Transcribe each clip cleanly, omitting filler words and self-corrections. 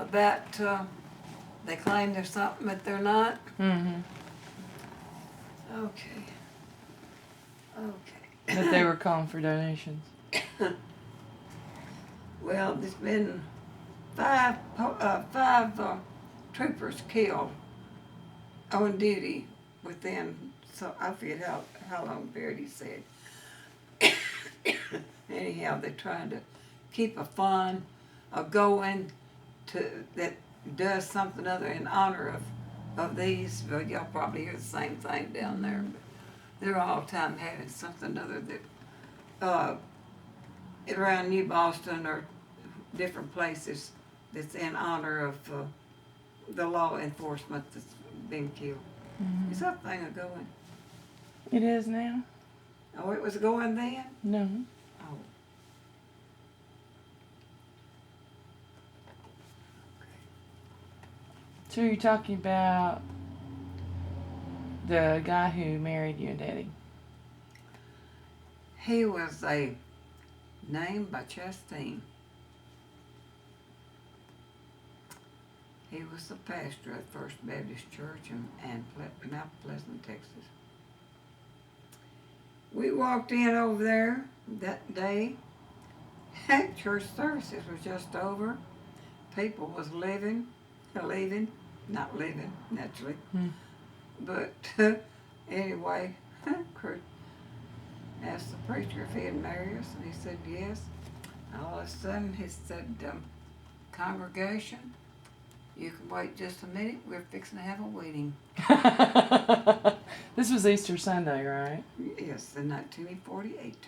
about they claim there's something but they're not. Mm-hmm. Okay. That they were calling for donations. Well, there's been five troopers killed on duty within, so I forget how long period he said. Anyhow, they're trying to keep a fund going that does something other in honor of these. Well, y'all probably hear the same thing down there. But they're all the time having something other that around New Boston or different places that's in honor of the law enforcement that's been killed. Mm-hmm. Is that thing going? It is now? Oh, it was going then? No. Oh. So you're talking about the guy who married you and Daddy? He was named by Chastain. He was the pastor at First Baptist Church in Mount Pleasant, Texas. We walked in over there that day. Church services was just over. People was leaving, not living, naturally. But anyway, Kurt asked the preacher if he'd marry us, and he said yes. All of a sudden, he said, congregation, you can wait just a minute. We're fixing to have a wedding. This was Easter Sunday, right? Yes, in 1948.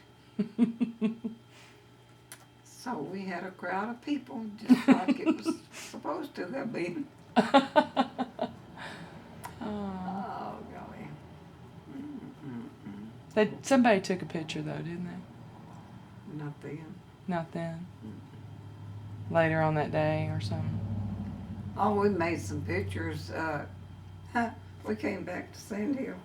So we had a crowd of people, just like it was supposed to have been. Oh, golly. Somebody took a picture, though, didn't they? Not then. Not then. Later on that day or something. Oh, we made some pictures. We came back to Sand Hill.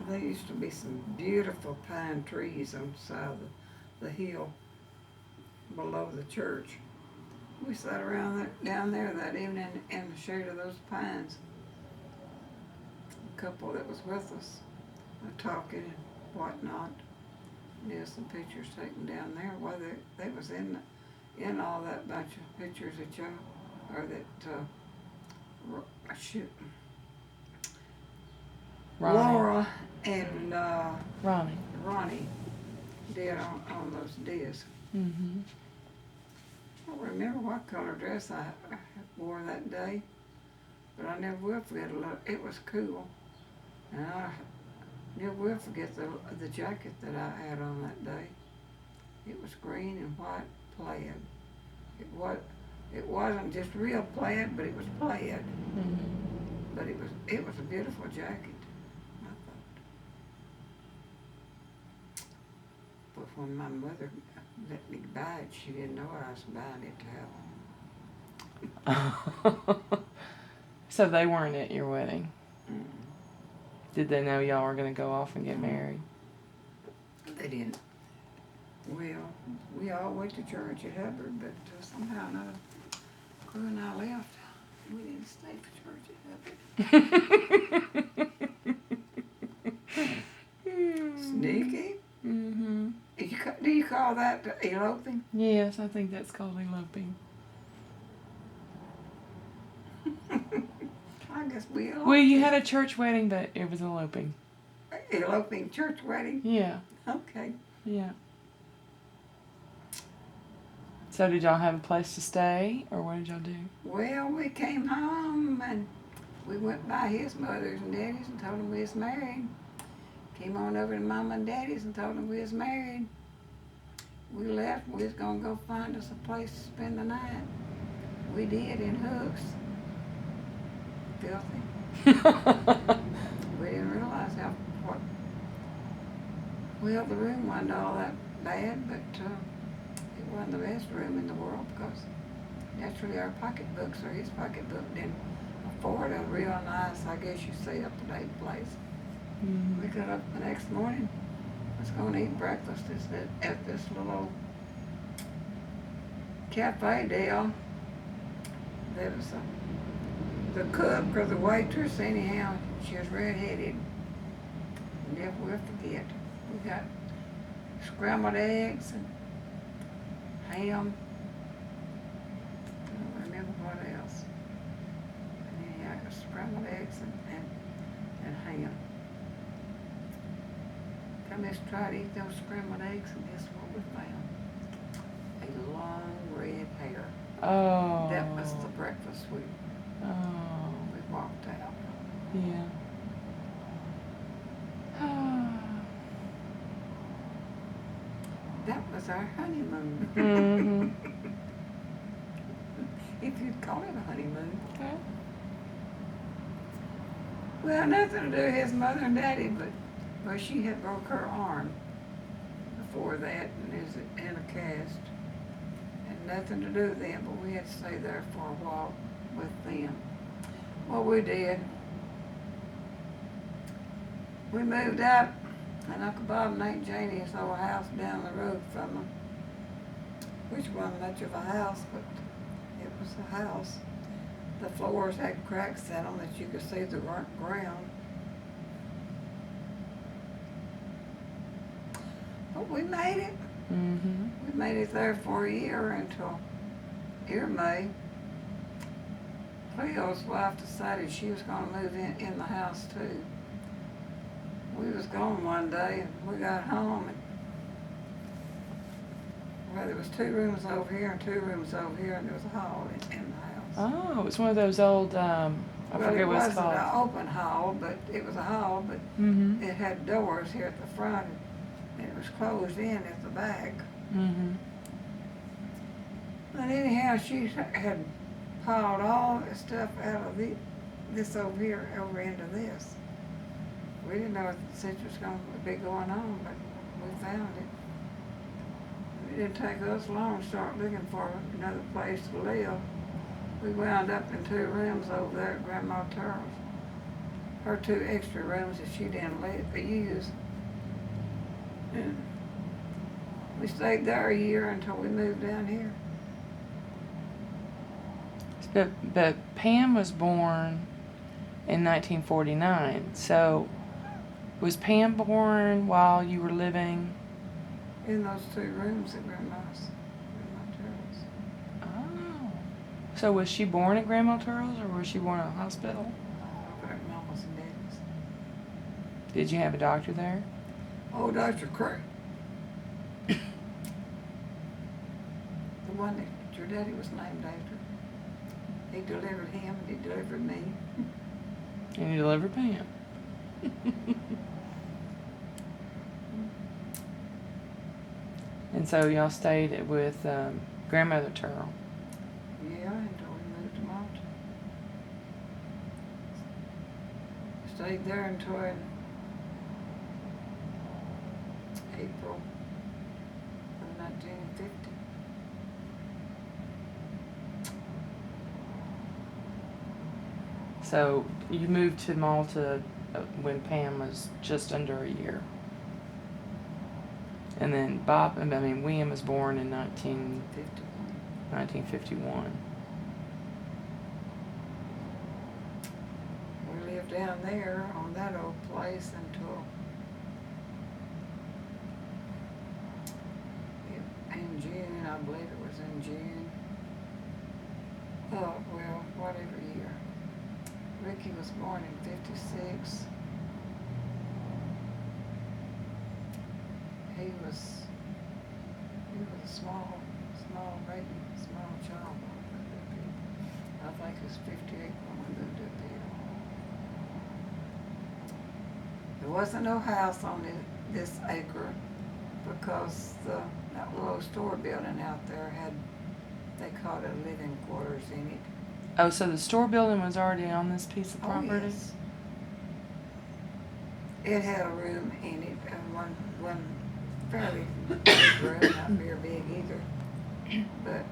There used to be some beautiful pine trees on the side of the hill below the church. We sat around down there that evening in the shade of those pines. A couple that was with us were talking and whatnot. There's some pictures taken down there. Well, they was in all that bunch of pictures that y'all, or that, Ronnie. Laura and Ronnie did on those discs. Mm-hmm. I don't remember what color dress I wore that day, but I never will forget it. It was cool, and I never will forget the jacket that I had on that day. It was green and white plaid. It wasn't just real plaid, but it was plaid. Mm-hmm. But it was a beautiful jacket, I thought. But when my mother let me buy it, she didn't know I was buying it to have. So they weren't at your wedding? Mm. Did they know y'all were going to go off and get married? They didn't. Well, we all went to church at Hubbard, but somehow or another, Crew and I left. We didn't stay for church at Hubbard. Sneaky. Mm-hmm. Do you call that eloping? Yes, I think that's called eloping. I guess we eloped. Well, you had a church wedding, but it was eloping. Eloping church wedding? Yeah. Okay. Yeah. So did y'all have a place to stay, or what did y'all do? Well, we came home and we went by his mother's and daddy's and told them we was married. Came on over to Mama and Daddy's and told them we was married. We left. We was gonna go find us a place to spend the night. We did in Hooks. Filthy. We didn't realize what. Well, the room wasn't all that bad, but it wasn't the best room in the world because naturally our pocketbooks or his pocketbook didn't afford a real nice, I guess you say, up-to-date place. Mm-hmm. We got up the next morning, was going to eat breakfast at this little old cafe deal There was the cook or the waitress, anyhow, she was redheaded. Never will forget. We got scrambled eggs and ham. I don't remember what else. And anyhow, it was scrambled eggs and ham. Come let's try to eat those scrambled eggs, and guess what we found? A long red hair. Oh. That was the breakfast we Oh. walked out. Yeah. That was our honeymoon. Mhm. If you'd call it a honeymoon. Okay. Well, nothing to do with his mother and daddy, but well, she had broke her arm before that and is in a cast. Had nothing to do with them, but we had to stay there for a while with them. Well, we did. We moved out, and Uncle Bob and Aunt Janie's old house down the road from them, which wasn't much of a house, but it was a house. The floors had cracks in them that you could see the ground. But we made it. Mhm. We made it there for a year until May. Cleo's wife decided she was going to move in the house too. We was gone one day and we got home and well, there was 2 rooms over here and 2 rooms over here and there was a hall in the house. Oh, it's one of those old. I forget what it's Well, it wasn't called. an open hall, but it was a hall, but Mhm. it had doors here at the front and it was closed in at the back. Mhm. But anyhow, she had piled all the stuff out of this over here over into this. We didn't know what the situation was going to be going on, but we found it. It didn't take us long to start looking for another place to live. We wound up in 2 rooms over there at Grandma Turtle's. Her 2 extra rooms that she didn't use. And we stayed there a year until we moved down here. But Pam was born in 1949. So, was Pam born while you were living? In those 2 rooms at Grandma Turtle's. Oh. So was she born at Grandma Turtle's or was she born in a hospital? Over at Mama's and Daddy's. Did you have a doctor there? Oh, Dr. Craig. The one that your daddy was named after. He delivered him and he delivered me. And you delivered Pam. And so y'all stayed with Grandmother Turtle. Yeah, until we moved to Malta. Stayed there until April of 1950. So you moved to Malta when Pam was just under a year. And then William was born in 1951. We lived down there on that old place until in June, I believe it was in June. Oh, well, whatever year. Ricky was born in 56. He was a small baby, small child. I think he was 58 when we moved up here. There wasn't no house on this acre because that little store building out there they called it living quarters in it. Oh, so the store building was already on this piece of property? Oh, yes. It had a room in it, and one fairly big room, not very big either. But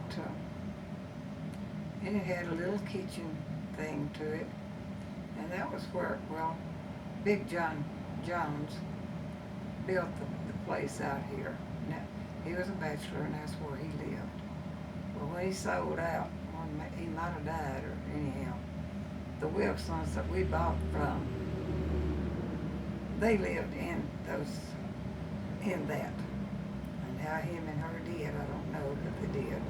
and it had a little kitchen thing to it, and that was where, Big John Jones built the place out here. Now, he was a bachelor, and that's where he lived. Well, when he sold out one he might have died, or anyhow. The Wilsons that we bought from, they lived in that. And how him and her did, I don't know that they did.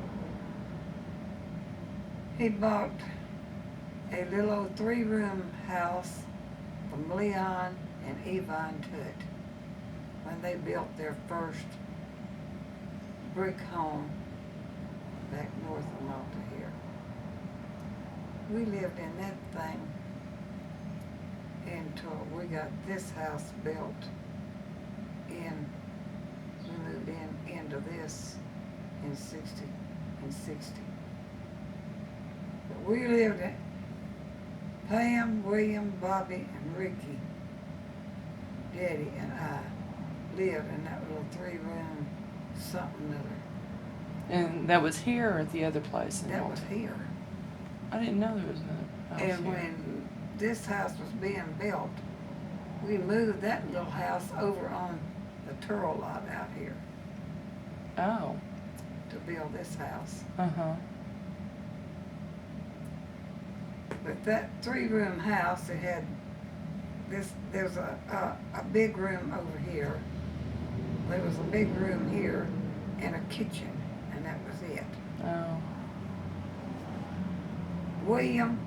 He bought a little old 3-room house from Leon and Yvonne Tutt when they built their first brick home back north of Malta here. We lived in that thing until we got this house built we moved into this in 60. But we lived in Pam, William, Bobby, and Ricky, Daddy, and I lived in that little 3-room something or other. And that was here or at the other place in That was Malta? here. I didn't know there was another house And here. when this house was being built, we moved that little house over on the Turl lot out here Oh. to build this house. Uh-huh. But that 3-room house, it had there's a big room over here. There was a big room here and a kitchen, and that was it. Oh. William,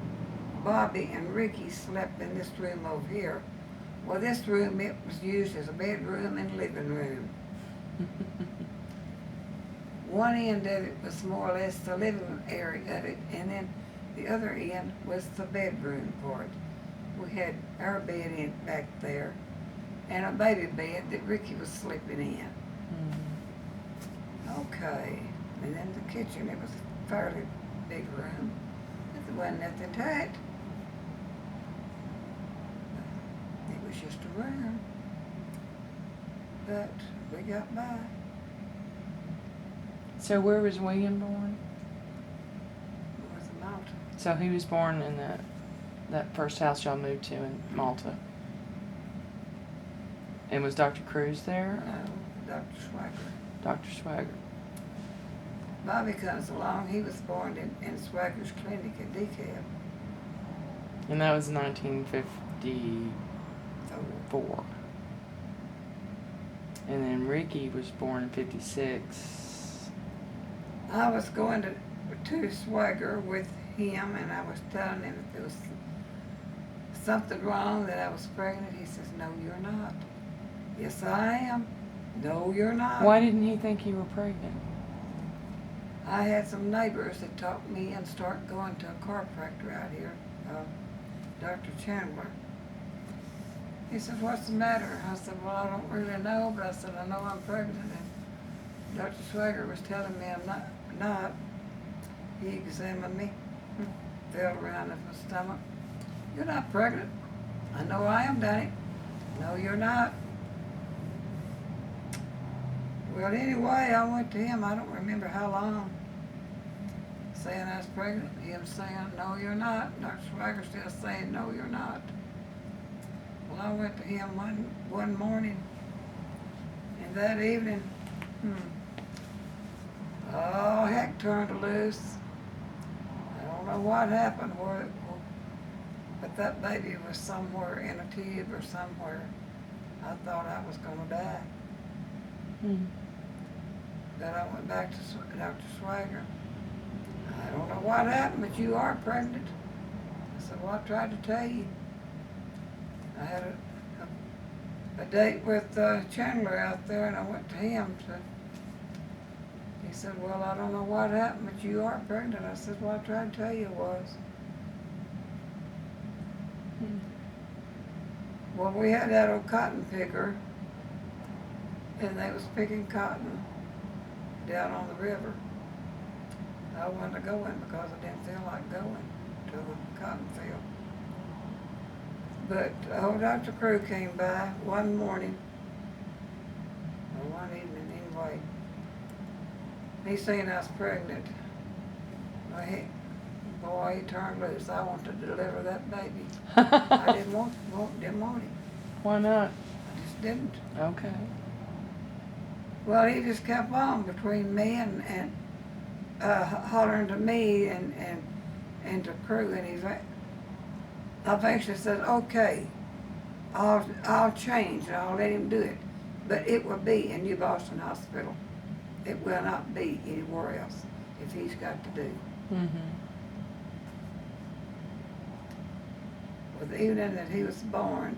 Bobby, and Ricky slept in this room over here. Well, this room, it was used as a bedroom and living room. One end of it was more or less the living area of it, and then the other end was the bedroom part. We had our bed in back there, and a baby bed that Ricky was sleeping in. Mm-hmm. Okay, and then the kitchen, it was a fairly big room. There wasn't nothing to it. It was just a room. But we got by. So where was William born? North of Malta. So he was born in that first house y'all moved to in Malta. And was Dr. Cruz there? No, Dr. Swagger. Dr. Swagger. Bobby comes along. He was born in Swagger's clinic in DeKalb. And that was 1954. So And then Ricky was born in 56. I was going to Swagger with him, and I was telling him if there was something wrong, that I was pregnant. He says, "No, you're not." "Yes, I am." "No, you're not." Why didn't he think you were pregnant? I had some neighbors that talked me and start going to a chiropractor out here, Dr. Chandler. He said, "What's the matter?" I said, "Well, I don't really know, but I said, I know I'm pregnant." And Dr. Swagger was telling me I'm not. He examined me, felt around in my stomach. "You're not pregnant." "I know I am, Danny." "No, you're not." Well, anyway, I went to him, I don't remember how long, saying I was pregnant. Him saying, "No, you're not." Dr. Swagger still saying, "No, you're not." Well, I went to him one morning, and that evening, oh, heck turned loose. I don't know what happened, but that baby was somewhere in a tube or somewhere. I thought I was going to die. But I went back to Dr. Swagger. "I don't know what happened, but you are pregnant." I said, "Well, I tried to tell you." I had a date with Chandler out there, and I went to him. He said, "Well, I don't know what happened, but you are pregnant." I said, "Well, I tried to tell you it was." Well, we had that old cotton picker, and they was picking cotton down on the river. I wanted to go in because I didn't feel like going to the cotton field. But old Dr. Crew came by one morning, or one evening anyway. He seen I was pregnant. Well, he turned loose. I wanted to deliver that baby. I didn't want him. Why not? I just didn't. Okay. Well, he just kept on between me and hollering to me and to crew, and I eventually said, okay, I'll change and I'll let him do it, but it will be in New Boston Hospital. It will not be anywhere else if he's got to do. Mm-hmm. Well, the evening that he was born,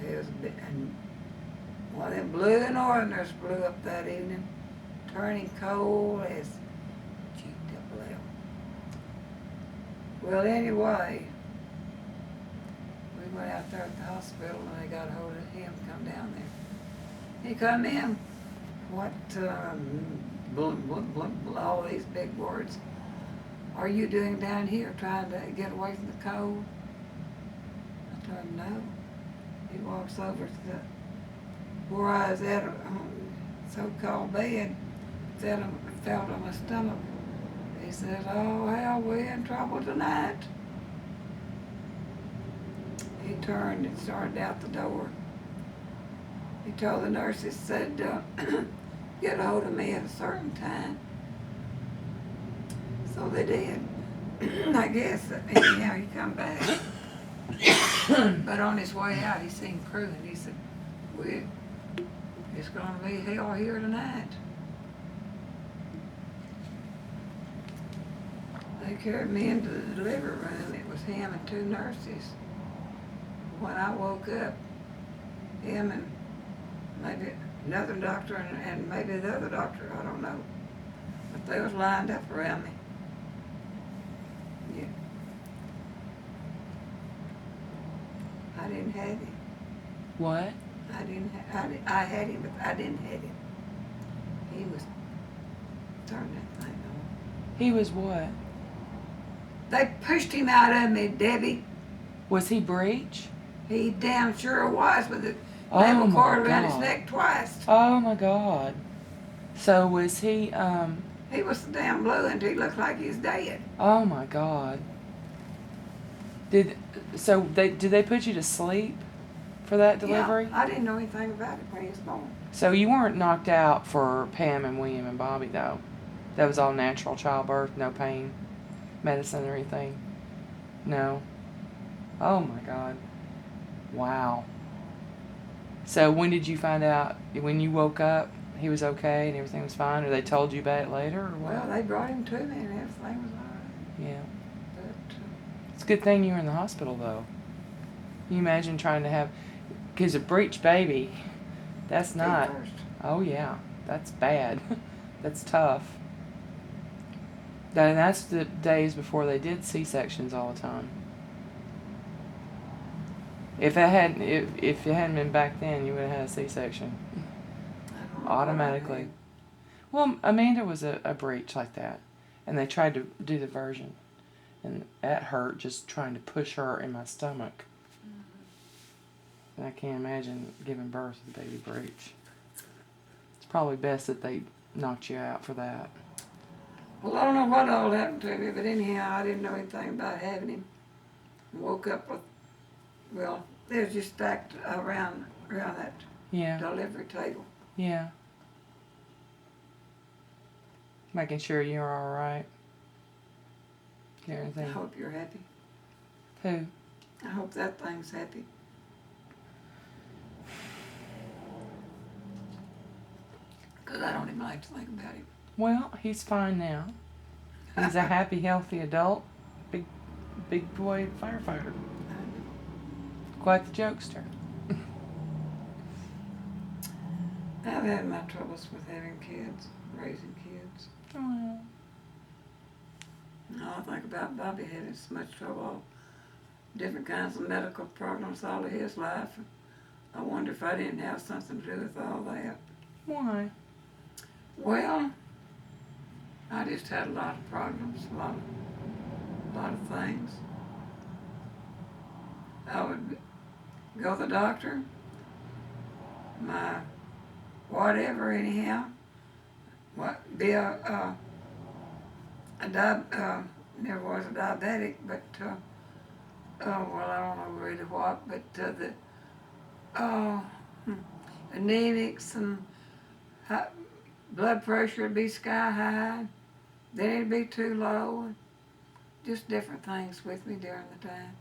there was and one of them blue northerners blew up that evening, turning cold as GWL. Well, anyway, we went out there at the hospital and they got a hold of him, come down there. He come in, what, blum, blum, blum, blum, all these big words. Are you doing down here trying to get away from the cold? I told him no. He walks over to the, where I was at a so-called bed, felt on my stomach. He said, oh, hell, we're in trouble tonight. He turned and started out the door. He told the nurses, said, get a hold of me at a certain time. So they did. I guess, anyhow, he come back. But on his way out, he seen crew, and he said, it's gonna be hell here tonight. They carried me into the delivery room. It was him and two nurses. When I woke up, him and maybe another doctor and maybe the other doctor, I don't know. But they was lined up around me. Yeah. I didn't have him. What? I had him, but I didn't have him. He was, turn that thing on. He was what? They pushed him out of me, Debbie. Was he breech? He damn sure was with the Oh naval my cord around his God. neck twice. Oh my God. So was he, He was so damn blue and he looked like he was dead. oh my God. Did they put you to sleep for that delivery? Yeah, I didn't know anything about it when he was born. So you weren't knocked out for Pam and William and Bobby though? That was all natural childbirth, no pain, medicine or anything? No? Oh my God. Wow. So when did you find out, when you woke up, he was okay and everything was fine, or they told you about it later, or what? Well, they brought him to me and everything was all right. Yeah. But It's a good thing you were in the hospital, though. Can you imagine trying to have, because a breech baby, that's not, first. oh yeah, that's bad. That's tough. That's the days before they did C-sections all the time. If it hadn't been back then, you would have had a C-section I don't know automatically. Well, Amanda was a breech like that, and they tried to do the version, and that hurt just trying to push her in my stomach. And I can't imagine giving birth with a baby breech. It's probably best that they knocked you out for that. Well, I don't know what all happened to me, but anyhow, I didn't know anything about having him. Woke up with, well, they was just stacked around that Yeah, delivery table. yeah. Making sure you're all right. I Everything. hope you're happy. Who? I hope that thing's happy. Because I don't even like to think about him. Well, he's fine now. He's a happy, healthy adult, big boy firefighter. Quite the jokester. I've had my troubles with having kids, raising kids. Well, I think about Bobby having so much trouble, different kinds of medical problems all of his life. I wonder if I didn't have something to do with all that. why? Well, I just had a lot of problems, a lot of things. I would go to the doctor, my whatever anyhow, be never was a diabetic, but well, I don't know really what, but anemics and blood pressure would be sky high, then it'd be too low, and just different things with me during the time.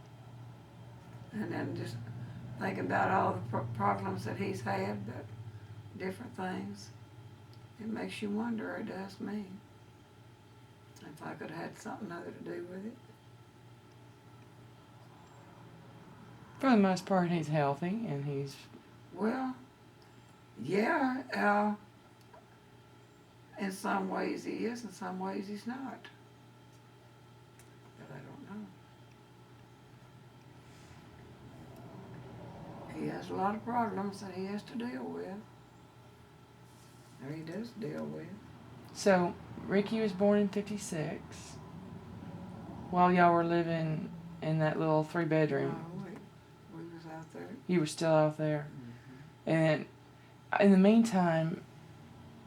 And then just thinking about all the problems that he's had, but different things. It makes you wonder, it does me, if I could have had something other to do with it. For the most part, he's healthy and he's. Well, yeah, in some ways he is, in some ways he's not. But I don't know. He has a lot of problems that he has to deal with. Or he does deal with. So, Ricky was born in 56. While y'all were living in that little 3-bedroom. No, we was out there. You were still out there. Mm-hmm. And in the meantime,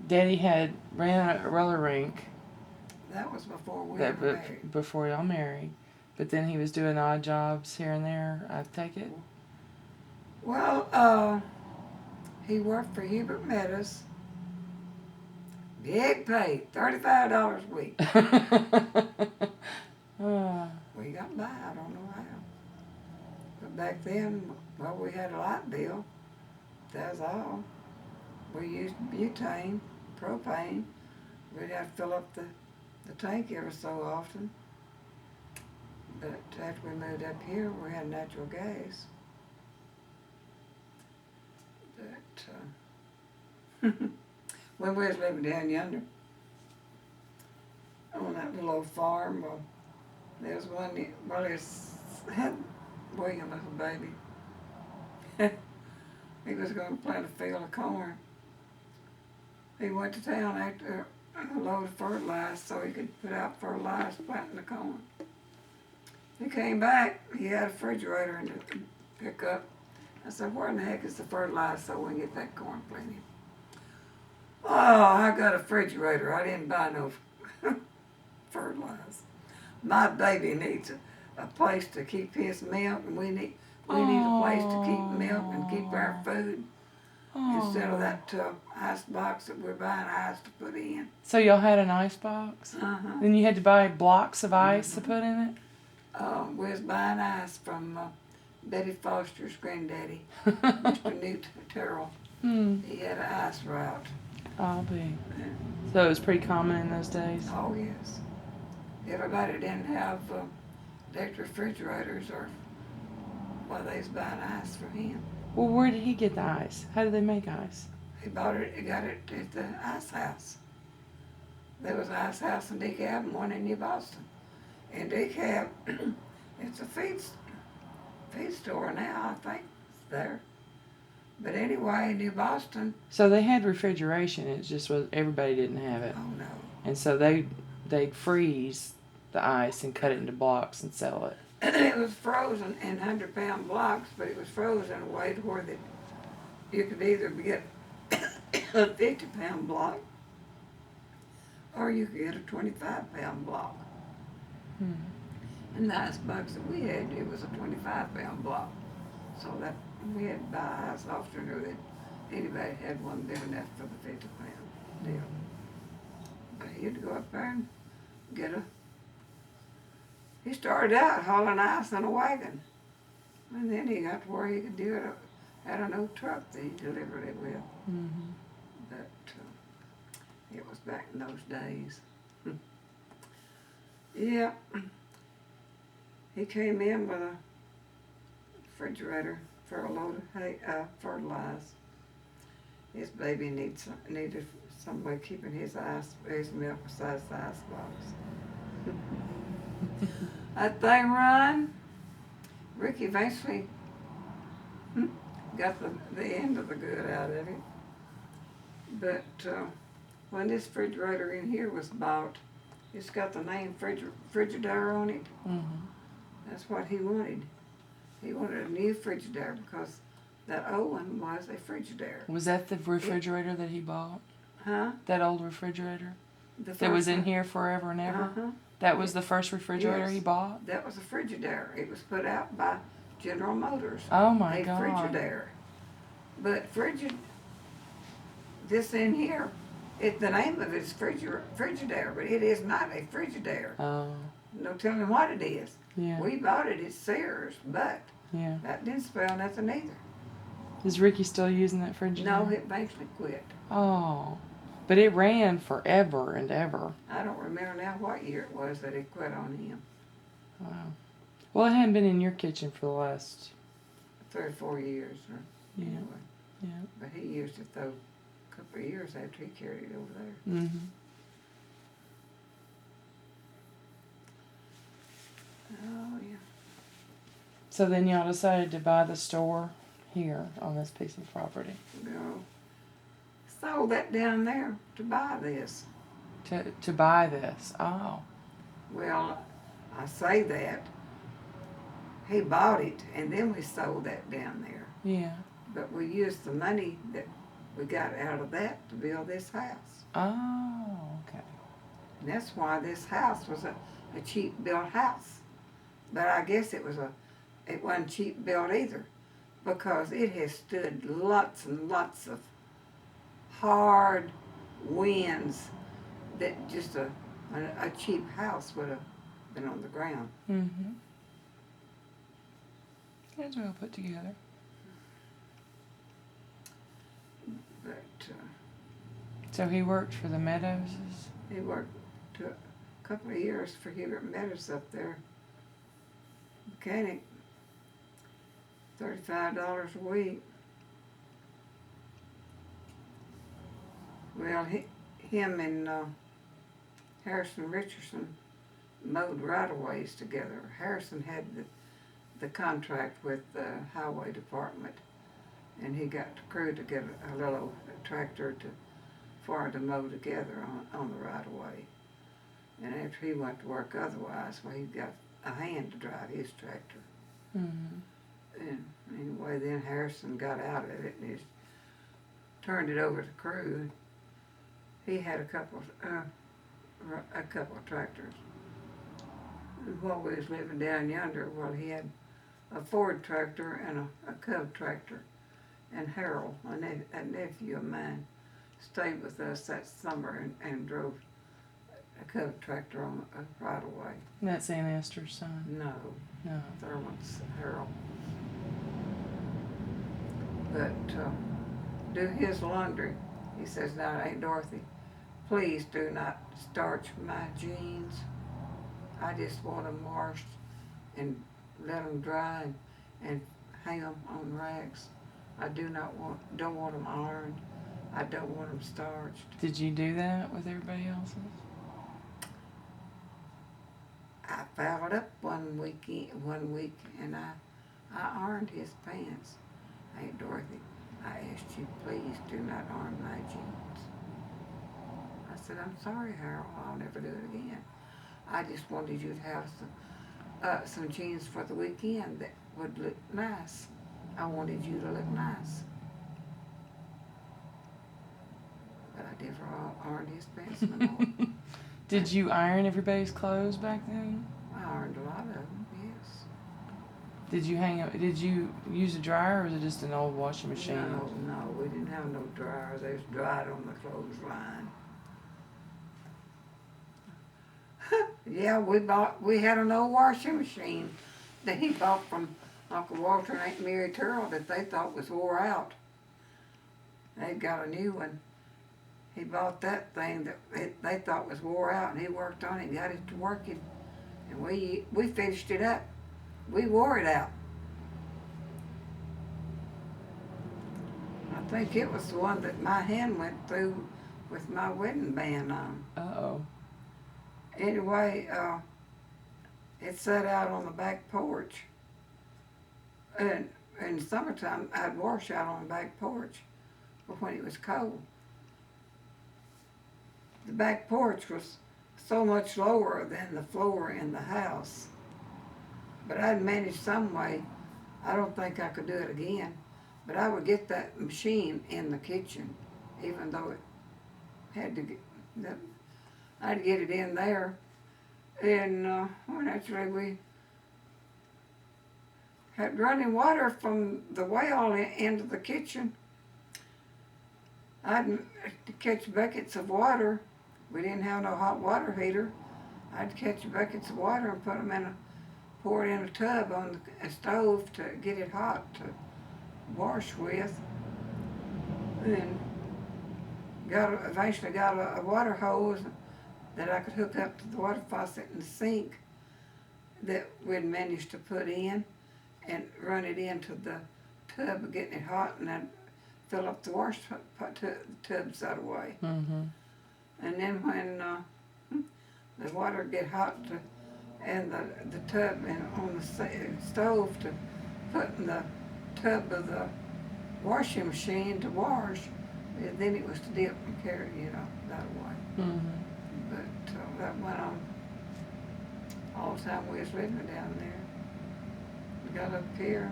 Daddy had ran a roller rink. That was before we were married. Before y'all married. But then he was doing odd jobs here and there, I take it? Well, he worked for Hubert Meadows. Big pay, $35 a week. We got by, I don't know how. But back then, well, we had a light bill. That was all. We used butane, propane. We'd have to fill up the tank every so often. But after we moved up here, we had natural gas. But when we was living down yonder on that little old farm, well, there was one, well, it had William as a baby. He was going to plant a field of corn. He went to town after a load of fertilizer so he could put out fertilizer planting the corn. He came back, he had a refrigerator in the pickup. I said, where in the heck is the fertilizer so we can get that corn planted? Oh, I got a refrigerator. I didn't buy no fertilizer. My baby needs a place to keep his milk, and we need a place to keep milk and keep our food instead of that ice box that we're buying ice to put in. So y'all had an ice box? Uh-huh. Then you had to buy blocks of ice to put in it? We was buying ice from Betty Foster's granddaddy, Mr. Newt Terrell. He had an ice route. I'll be. So it was pretty common in those days? Oh, yes. Everybody didn't have electric refrigerators or, well, they was buying ice for him. Well, where did he get the ice? How did they make ice? He got it at the ice house. There was an ice house in DeKalb and one in New Boston. In DeKalb, it's a feed store now, I think, it's there. But anyway, in New Boston. So they had refrigeration, it just was, everybody didn't have it. Oh, no. And so they'd freeze the ice and cut it into blocks and sell it. It was frozen in 100-pound blocks, but it was frozen in a way to where that you could either get a 50-pound block or you could get a 25-pound block. And the ice box that we had, it was a 25-pound block. So that we had to buy ice often or that anybody had one big enough for the 50-pound deal. But he had to go up there and get he started out hauling ice in a wagon. And then he got to where he could do it at an old truck that he delivered it with. But it was back in those days. Yeah. He came in with a refrigerator for a load of fertilizer. His baby needed some way keeping his milk besides the ice box. That thing run. Ricky eventually got the end of the good out of it. But when this refrigerator in here was bought, it's got the name Frigidaire on it. That's what he wanted. He wanted a new Frigidaire because that old one was a Frigidaire. Was that the refrigerator that he bought? Huh? That old refrigerator? The That was in one. here forever and ever? Uh-huh. That was the first refrigerator Yes. he bought? That was a Frigidaire. It was put out by General Motors. Oh my a God. Frigidaire. But this in here The name of it is Frigidaire, but it is not a Frigidaire. Oh, No telling what it is. yeah, We bought it at Sears, but yeah. that didn't spell nothing either. Is Ricky still using that fridge? No, it eventually quit. Oh, but it ran forever and ever. I don't remember now what year it was that it quit on him. Wow. Well, it hadn't been in your kitchen for the last. 3 or 4 years. Or, Yeah. anyway. Yeah. But he used it though a couple of years after he carried it over there. Mm-hmm. Oh yeah. So then y'all decided to buy the store here on this piece of property. No. Sold that down there to buy this. To buy this. Oh. Well, I say that. He bought it and then we sold that down there. Yeah. But we used the money that we got out of that to build this house. Oh, okay. And that's why this house was a cheap built house. But I guess it wasn't cheap built either, because it has stood lots and lots of hard winds that just a cheap house would have been on the ground. Mm-hmm. That's well put together. But So he worked for the Meadows? he worked a couple of years for Hubert Meadows up there. Mechanic, $35 a week. Well, him and Harrison Richardson mowed right-of-ways together. Harrison had the contract with the highway department, and he got the crew to get a little tractor for him to mow together on the right-of-way. And after he went to work otherwise, well, he got a hand to drive his tractor. Mm-hmm. And anyway, then Harrison got out of it and just turned it over to crew. He had a couple of tractors. And while we was living down yonder, well, he had a Ford tractor and a Cub tractor. And Harold, a nephew of mine, stayed with us that summer and drove a Cub tractor on a right-of-way. That's Aunt Esther's son. No, No. Thurman's Harold. But do his laundry. He says, now, Aunt Dorothy, please do not starch my jeans. I just want them washed and let them dry and hang them on racks. I don't want them ironed. I don't want them starched. Did you do that with everybody else's? I fouled up one week and I ironed his pants. Aunt Dorothy, I asked you, please do not iron my jeans. I said, I'm sorry, Harold, I'll never do it again. I just wanted you to have some jeans for the weekend that would look nice. I wanted you to look nice. But I never ironed his pants no more. Did you iron everybody's clothes back then? I ironed a lot of them, yes. Did you use a dryer or was it just an old washing machine? No, we didn't have no dryer. They was dried on the clothesline. Yeah, we had an old washing machine that he bought from Uncle Walter and Aunt Mary Turrell that they thought was wore out. They got a new one. He bought that thing that they thought was wore out, and he worked on it and got it to working. And we finished it up. We wore it out. I think it was the one that my hand went through with my wedding band on. Uh-oh. Anyway, it sat out on the back porch. And in the summertime, I'd wash out on the back porch, but when it was cold. The back porch was so much lower than the floor in the house. But I'd managed some way. I don't think I could do it again. But I would get that machine in the kitchen, even though it had to get, I'd get it in there. And naturally we had running water from the well into the kitchen. I'd catch buckets of water. We didn't have no hot water heater. I'd catch buckets of water and pour it in a tub on the stove to get it hot to wash with. And eventually got a water hose that I could hook up to the water faucet in the sink that we'd managed to put in and run it into the tub, getting it hot, and I'd fill up the tubs out of the way. Mm-hmm. And then when the water get hot and the tub on the stove to put in the tub of the washing machine to wash, then it was to dip and carry, that way. Mm-hmm. But that went on all the time we was living down there. We got up here.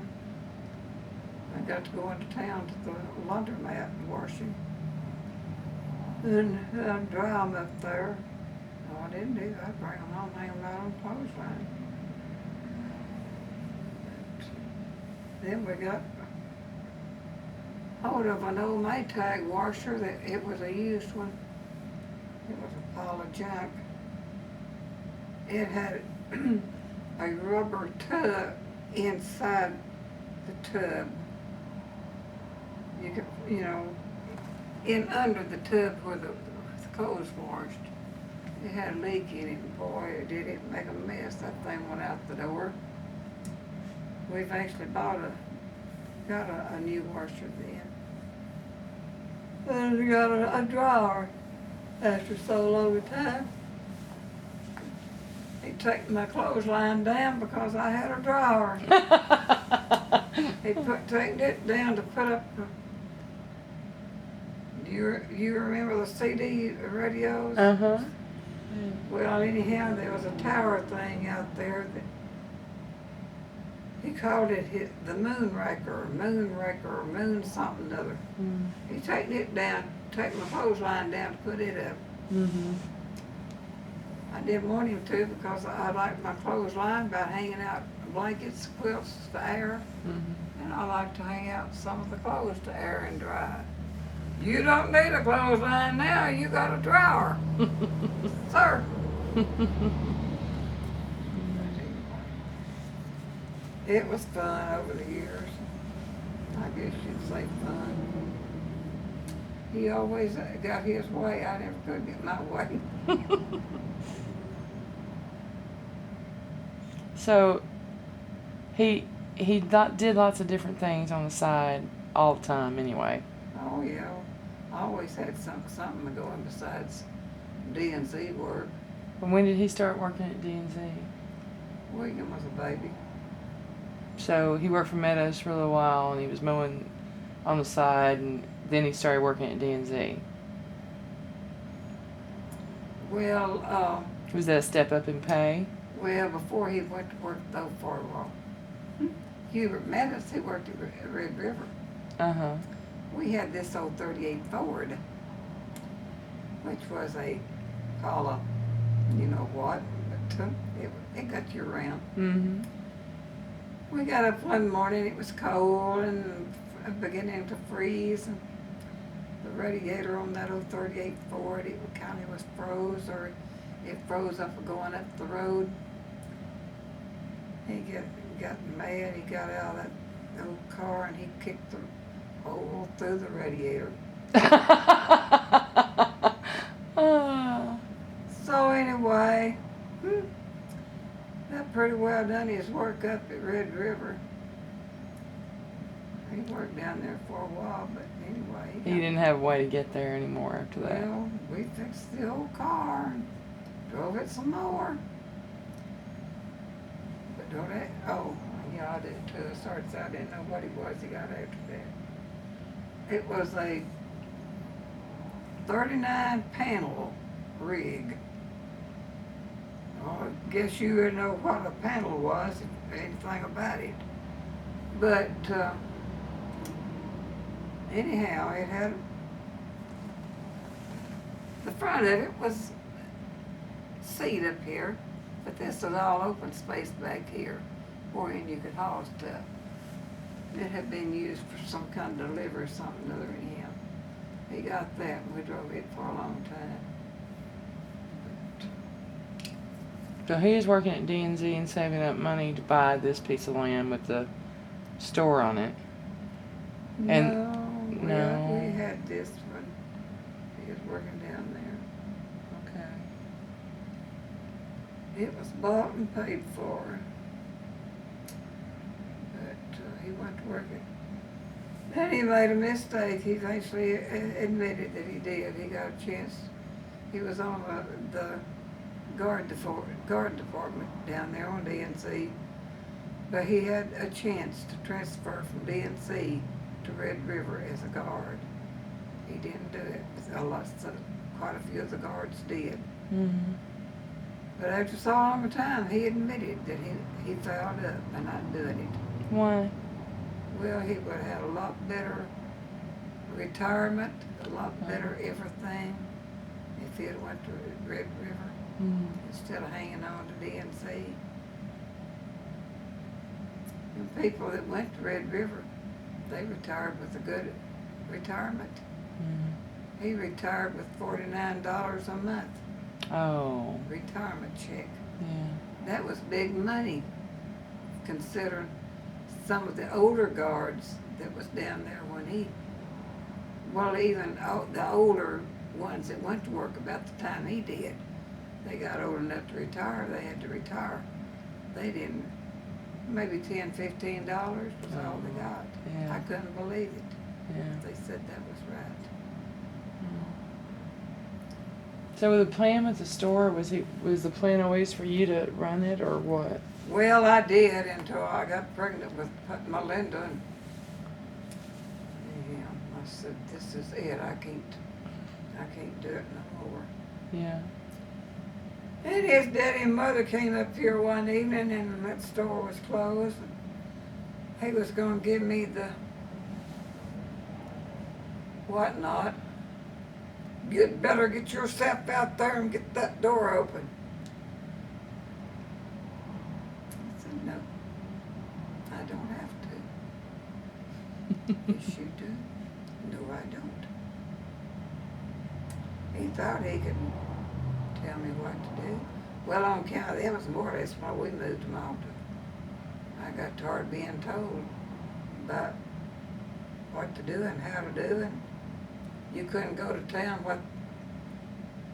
I got to go into town to the laundromat and wash him. And I'd dry them up there. No, I didn't do that. I'd bring them home, hang them out on the clothesline. But then we got hold of an old Maytag washer that it was a used one. It was a pile of junk. It had a rubber tub inside the tub. You could, in under the tub where the clothes washed. It had a leak in it, and boy, did it make a mess. That thing went out the door. We've actually got a new washer then. And we got a dryer after so long a time. He took my clothesline down because I had a dryer. He taken it down to put up. Do you remember the CD radios? Uh-huh. Well, anyhow, there was a tower thing out there that he called it the Moonraker, or Moon something or other. Mm. He taken it down, taken the clothesline down to put it up. Mm-hmm. I didn't want him to because I liked my clothesline by hanging out blankets, quilts to air, and I like to hang out some of the clothes to air and dry. You don't need a clothesline now, you got a dryer. Sir. It was fun over the years. I guess you'd say fun. He always got his way. I never could get my way. So he did lots of different things on the side all the time anyway. Oh yeah. I always had something going besides D&Z work. And when did he start working at D&Z? William was a baby. So he worked for Meadows for a little while, and he was mowing on the side, and then he started working at D&Z. Well, Was that a step up in pay? well, before he went to work though for a while, Hubert Meadows, he worked at Red River. Uh-huh. We had this old 38 Ford, which was a Pala, you know what, but it got you around. Mm-hmm. We got up one morning, it was cold and beginning to freeze, and the radiator on that old 38 Ford, it kind of was froze, or it froze up going up the road. He got mad, he got out of that old car and he kicked the hole through the radiator. So anyway, that pretty well done his work up at Red River. He worked down there for a while, but anyway. He didn't have a way to get there anymore after that. Well, we fixed the old car and drove it some more. But don't it? Oh, yeah, I did too. It starts out, I didn't know what it was he got after that. It was a 39 panel rig. Well, I guess you would know what a panel was, if anything about it. But anyhow, it had the front of it was seat up here, but this was all open space back here, wherein you could haul stuff. It had been used for some kind of delivery or something other anyhow. He got that and we drove it for a long time. So he was working at DNZ and saving up money to buy this piece of land with the store on it. And No, we had this one. He was working down there. Okay. It was bought and paid for. But he went to work it. Then he made a mistake. He eventually admitted that he did. He got a chance. He was on the guard department down there on DNC. But he had a chance to transfer from DNC to Red River as a guard. He didn't do it. Quite a few of the guards did. Mm-hmm. But after so long a time, he admitted that he fouled up by not doing it. Why? Well, he would have had a lot better retirement, a lot better everything if he had went to Red River instead of hanging on to DNC. And people that went to Red River, they retired with a good retirement. He retired with $49 a month. Oh. Retirement check. Yeah. That was big money, considering some of the older guards that was down there when even the older ones that went to work about the time he did, they got old enough to retire, they had to retire. They didn't, maybe $10, $15 was all they got. Yeah. I couldn't believe it. Yeah. They said that was right. So the plan with the store, was the plan always for you to run it or what? Well, I did until I got pregnant with Melinda, and yeah, I said, this is it. I can't do it no more. Yeah. And his daddy and mother came up here one evening, and that store was closed. And he was going to give me the whatnot. You'd better get yourself out there and get that door open. I said, no, I don't have to. Yes, you do. No, I don't. He thought he could tell me what to do. Well, on account of that was more or less why we moved to Malta. I got tired of being told about what to do and how to do, and you couldn't go to town.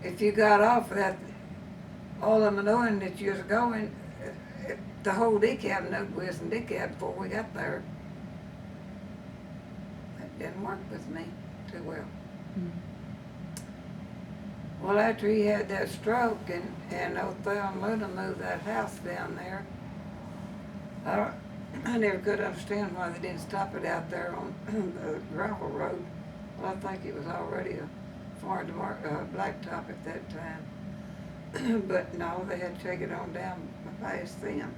If you got off that, all of them knowing that you was going, the whole decab knew we was in decab before we got there. That didn't work with me too well. Well, after he had that stroke and Othel and Luna moved that house down there, I never could understand why they didn't stop it out there on the gravel road. Well, I think it was already a foreign blacktop at that time. But no, they had to take it on down past them.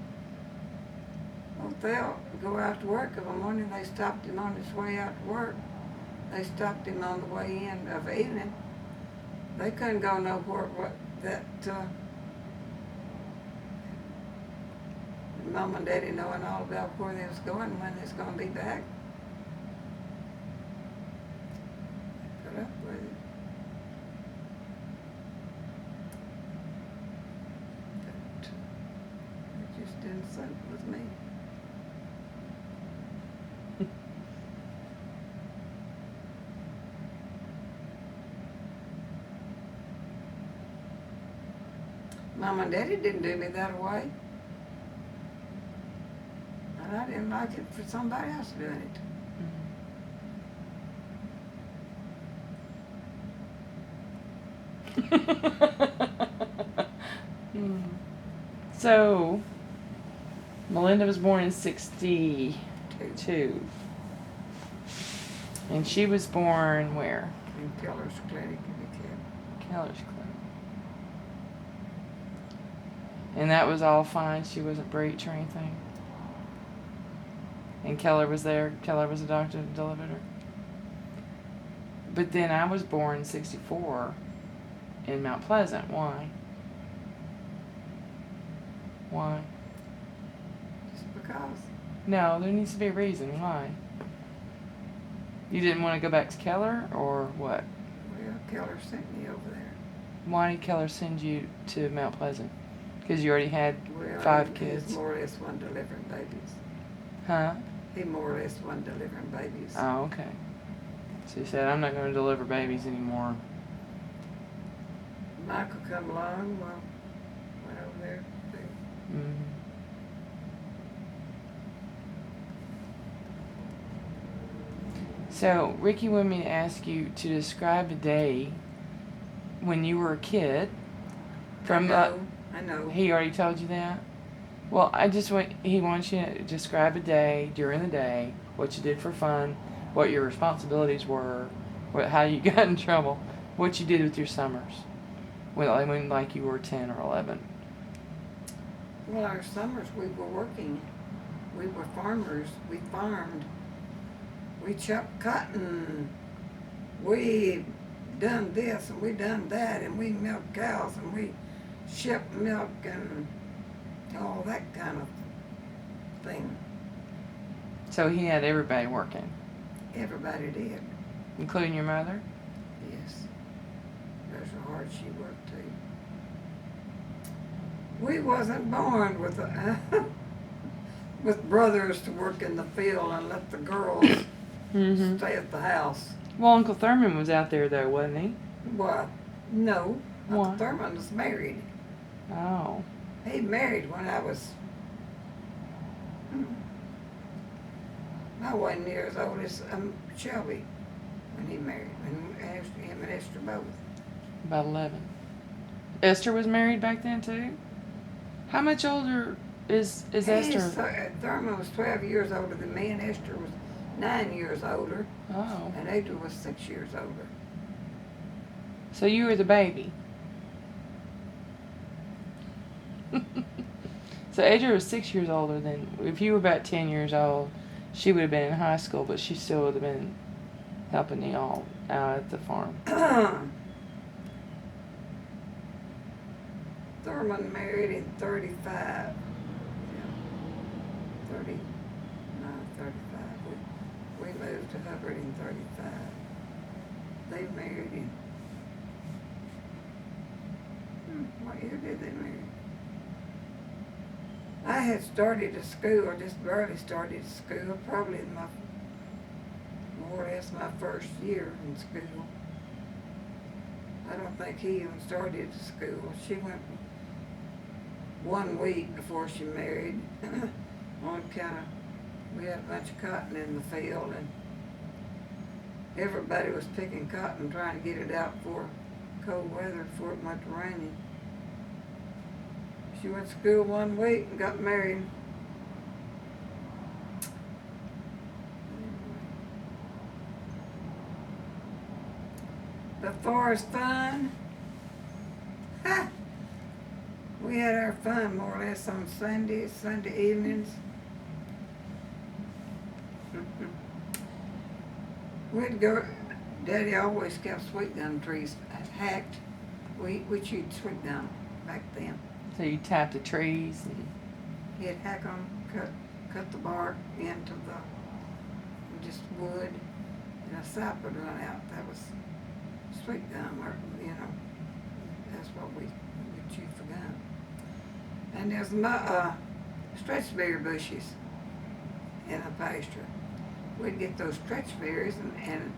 Othel go out to work of a morning. They stopped him on his way out to work. They stopped him on the way in of evening. They couldn't go nowhere. Mom and Daddy knowing all about where they was going and when they was going to be back. Put up with it. But it just didn't sit with me. Mom and Daddy didn't do me that way. And I didn't like it for somebody else doing it. So, Melinda was born in 1962. And she was born where? In Keller's Clinic in the camp. Keller's Clinic. And that was all fine? She wasn't breech or anything? And Keller was there? Keller was the doctor that delivered her? But then I was born in 1964 in Mount Pleasant. Why? Why? Just because. No, there needs to be a reason. Why? You didn't want to go back to Keller, or what? Well, Keller sent me over there. Why did Keller send you to Mount Pleasant? Because you already had Well, 5 he's kids. more or less one delivering babies. Huh? He more or less one delivering babies. Oh, okay. So you said, I'm not going to deliver babies anymore. Michael come along, well, went over there too. Mm-hmm. So, Ricky wanted me to ask you to describe a day when you were a kid. From I know. he already told you that? Well, he wants you to describe a day during the day, what you did for fun, what your responsibilities were, how you got in trouble, what you did with your summers. When like you were 10 or 11. Well, our summers we were working. We were farmers. We farmed. We chopped cotton. We done this and we done that, and we milked cows and we shipped milk and all that kind of thing. So he had everybody working, Everybody did. including your mother? Yes. That's how hard she worked too. We wasn't born with with brothers to work in the field and let the girls Mm-hmm. stay at the house. Well, Uncle Thurman was out there though, wasn't he? Well, no. Why? Uncle Thurman was married. Oh. He married when I was. I wasn't near as old as Shelby when he married. And him and Esther both. About 11. Esther was married back then too? How much older is Esther? Thurman was 12 years older than me, and Esther was 9 years older, Oh. and Adrian was 6 years older. So you were the baby. So Adrian was 6 years older than, if you were about 10 years old, she would have been in high school, but she still would have been helping y'all out at the farm. Thurman married in 35. Yeah. 35. We moved to Hubbard in 35. They married in. What year did they marry? I had started a school, or just barely started school, probably in more or less my first year in school. I don't think he even started school. She went 1 week before she married. We had a bunch of cotton in the field, and everybody was picking cotton, trying to get it out for cold weather, before it went to raining. She went to school 1 week and got married. But far as fun, we had our fun more or less on Sunday evenings. We'd go, Daddy always kept sweet gum trees hacked. We chewed sweet gum back then. So you tapped the trees and He'd hack them, cut the bark into just wood, and a sap would run out. That was sweet gum, or, that's what we chewed for gum. And there's stretchberry bushes in the pasture. We'd get those stretchberries and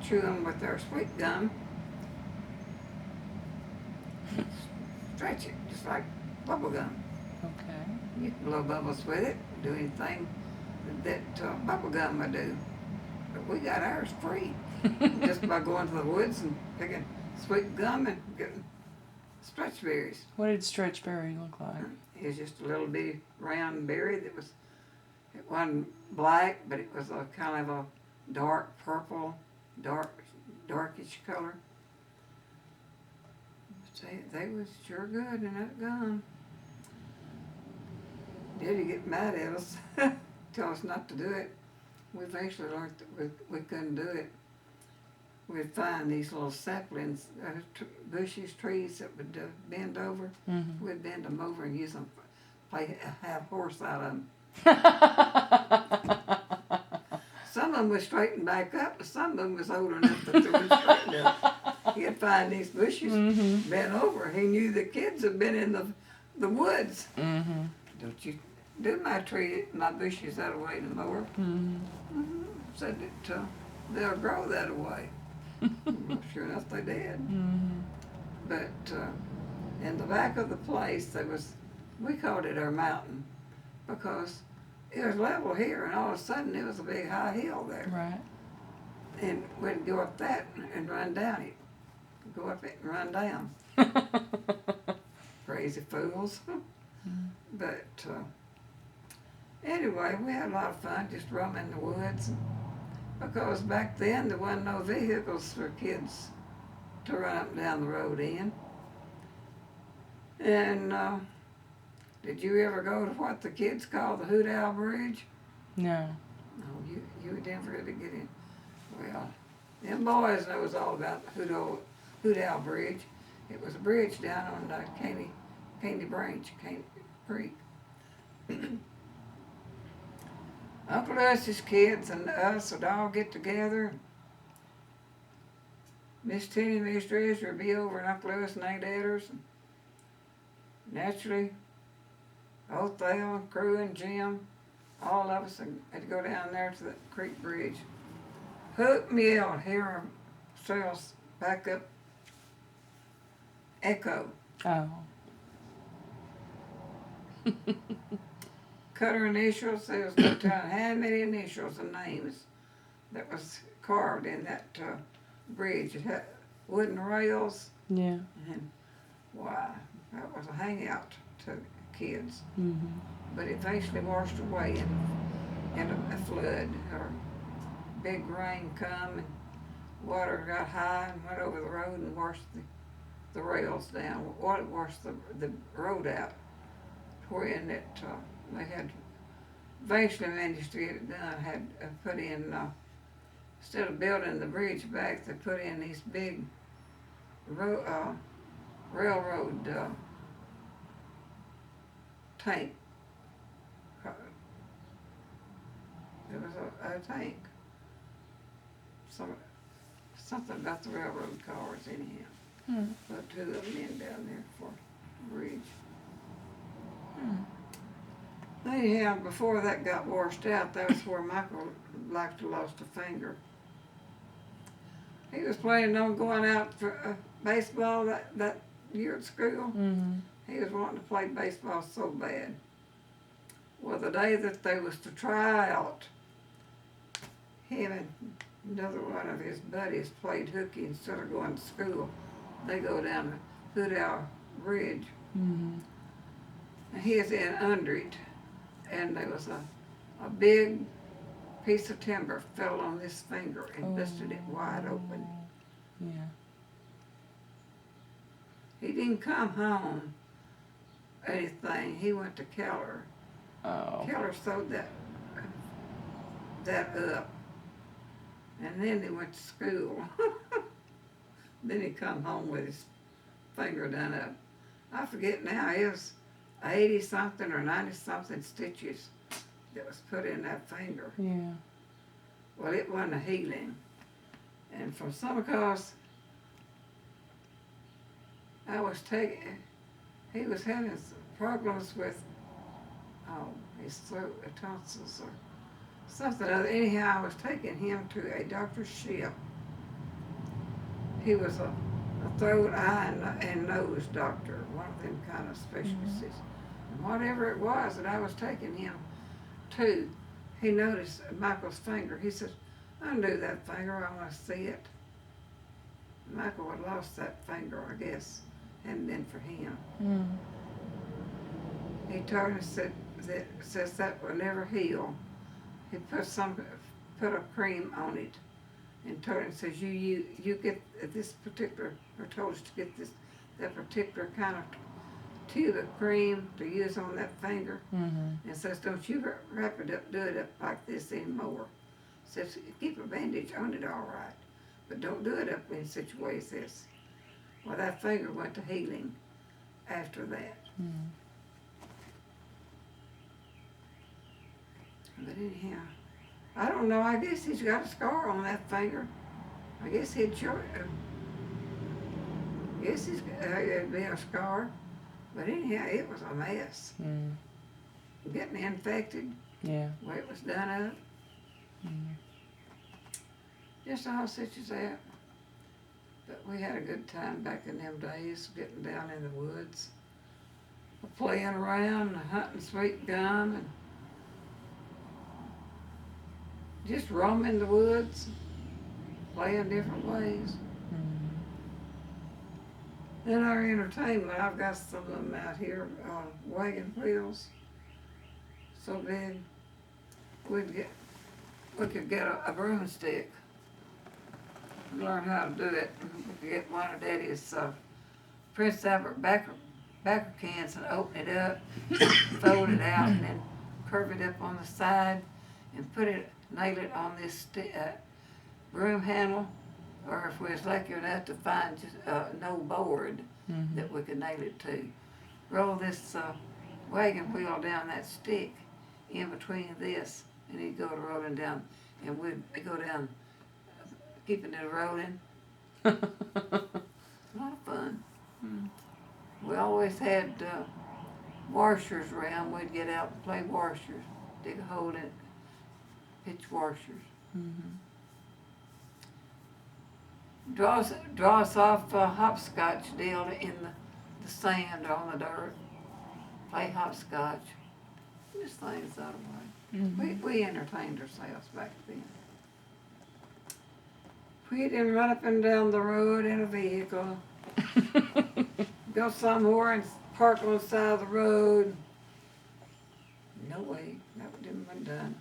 chew them with our sweet gum. Stretch it, just like bubble gum. okay. You can blow bubbles with it, do anything that bubble gum would do. But we got ours free, just by going to the woods and picking sweet gum and getting stretchberries. What did stretchberry look like? It was just a little bitty round berry it wasn't black, but it was a kind of a dark purple, darkish color. They was sure good in that gum. Daddy get mad at us, tell us not to do it. We eventually learned that we couldn't do it. We'd find these little saplings, bushes, trees that would bend over. Mm-hmm. We'd bend them over and use them, have horse out of them. Some of them was straightened back up, but some of them was old enough that they was straightened up. He'd find these bushes bent over. He knew the kids had been in the woods. Don't you do my bushes that way no more. Said that they'll grow that way. Well, sure enough, they did. But in the back of the place, we called it our mountain because it was level here, and all of a sudden it was a big high hill there. Right. And we'd go up that and run down it. Go up it and run down. Crazy fools. But anyway, we had a lot of fun just roaming the woods. Because back then there wasn't no vehicles for kids to run up and down the road in. And did you ever go to what the kids call the Hoot Owl Bridge? No. No, you never had to get in. Well, them boys knows all about the Hoot Owl Bridge. It was a bridge down on the Candy Creek. Uncle Lewis's kids and us would all get together. Miss Tenny and Miss Dresser would be over at Uncle Lewis and Aunt Edder's. Naturally, Othel and Crew and Jim, all of us had to go down there to the creek bridge. Hook me out, hear ourselves back up, echo. Oh. Cut her initials, there was no telling how many initials and names that was carved in that bridge. It had wooden rails, Yeah. and why, that was a hangout to kids. But it eventually washed away in a flood, or big rain come and water got high and went over the road and washed the rails down. Water washed the road out, wherein they had eventually managed to get it done. Had put in instead of building the bridge back, they put in these big railroad tank. It was a tank. Something about the railroad cars anyhow. Put two of them in down there for the bridge. Anyhow, before that got washed out, that was where Michael liked to lost a finger. He was planning on going out for baseball that year at school. He was wanting to play baseball so bad. Well, the day that they was to try out, him and another one of his buddies played hooky instead of going to school. They go down the Hoot Owl Bridge. And he was in under it. And there was a big piece of timber fell on his finger and busted it wide open. Yeah. He didn't come home or anything. He went to Keller. Oh. Keller sewed that up. And then he went to school. Then he come home with his finger done up. I forget now, it was 80-something or 90-something stitches that was put in that finger. Yeah. Well, it wasn't a healing. And from some cause, he was having some problems with, his throat, tonsils or something other. Anyhow, I was taking him to a Dr. Ship. He was a throat, eye, and nose doctor, one of them kind of specialties. And whatever it was that I was taking him to, he noticed Michael's finger. He said, undo that finger, I want to see it. Michael had lost that finger, I guess, hadn't been for him. He told me, says that will never heal. He put a cream on it and told him, says you get this particular, or told us to get that particular kind of tube of cream to use on that finger. And says, don't you wrap it up, do it up like this anymore. Says, keep a bandage on it all right, but don't do it up in such a way as this. Well, that finger went to healing after that. But anyhow, I don't know. I guess he's got a scar on that finger. I guess he'd show it. Guess it'd be a scar. But anyhow, it was a mess. Mm. Getting infected, Yeah. the way it was done up. Mm. Just all such as that. But we had a good time back in them days, getting down in the woods, playing around, hunting sweet gum, and just roaming the woods, playing different ways. Mm. Then our entertainment, I've got some of them out here, wagon wheels, so big, we could get a broomstick, learn how to do it. We could get one of Daddy's Prince Albert backer cans and open it up, fold it out, and then curve it up on the side, and nail it on this broom handle, or if we was lucky enough to find just no board Mm-hmm. that we could nail it to. Roll this wagon wheel down that stick in between this, and he'd go rolling down, and we'd go down, keeping it rolling. A lot of fun. We always had washers around. We'd get out and play washers, dig a hole in it, pitch washers. Mm-hmm. Draw us off a hopscotch deal in the sand or on the dirt. Play hopscotch. Just things that way. Mm-hmm. We entertained ourselves back then. We didn't run up and down the road in a vehicle. Go somewhere and park on the side of the road. No way. That didn't been done.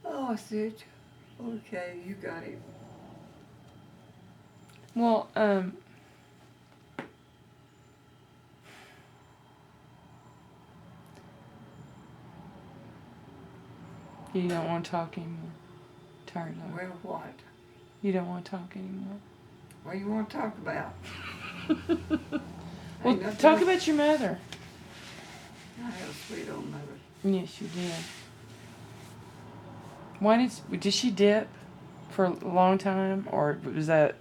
Oh, I see. Okay, you got it. Well, you don't want to talk anymore. Tired of it. Well, what? You don't want to talk anymore. What do you want to talk about? Well, Ain't nothing talk else. about your mother. I had a sweet old mother. Yes, you did. Why did she dip for a long time, or was that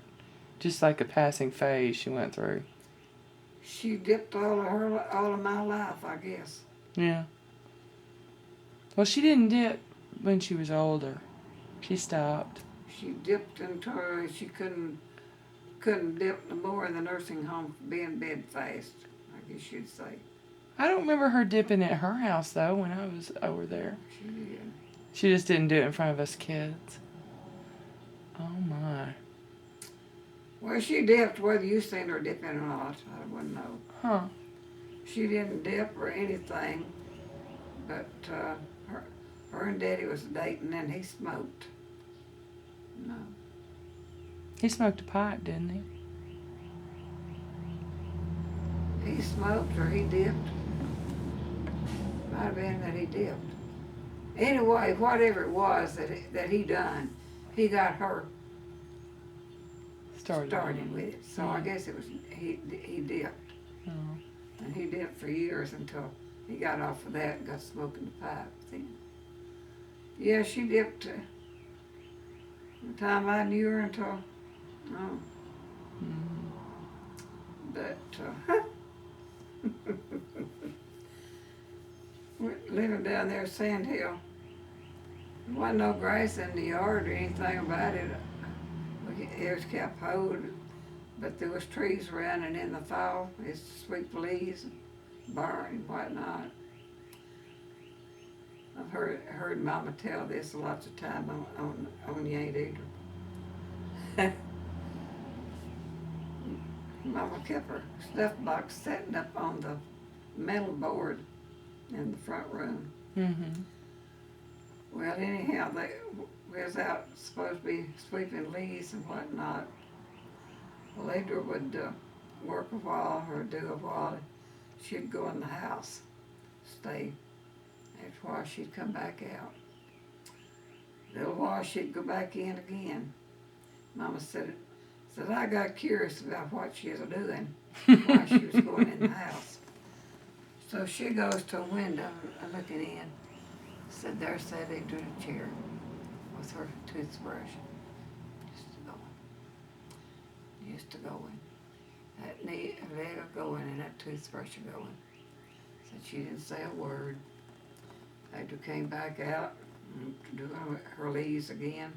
just like a passing phase she went through? She dipped all of my life, I guess. Yeah. Well, she didn't dip when she was older. She stopped. She dipped until she couldn't dip no more in the nursing home, being bedfast, I guess you'd say. I don't remember her dipping at her house though when I was over there. She did. She just didn't do it in front of us kids. Oh my. Well, she dipped whether you seen her dipping or not. I wouldn't know. Huh. She didn't dip or anything, but her and Daddy was dating and he smoked. No. He smoked a pipe, didn't he? He smoked or he dipped. Might have been that he dipped. Anyway, whatever it was that he done, he got her started with it. So I guess it was he dipped. Oh. And he dipped for years until he got off of that and got smoking the pipe then. Yeah, she dipped the time I knew her until, but we're living down there at Sand Hill. There wasn't no grass in the yard or anything about it. It was kept hoed, but there was trees around, and in the fall, it's sweet leaves, burn and whatnot. I've heard Mama tell this lots of time on You Ain't Either. Mama kept her stuff box setting up on the metal board in the front room. Mm-hmm. Well, anyhow, we was out supposed to be sweeping leaves and whatnot. Well, Ladra would work a while or do a while. She'd go in the house, stay. After a while, she'd come back out. A little while, she'd go back in again. Mama said, I got curious about what she was doing while she was going in the house. So she goes to a window looking in. Said there sat into the chair with her toothbrush. Just to going. That leg going and that toothbrush going. Said she didn't say a word. After came back out and do her leaves again.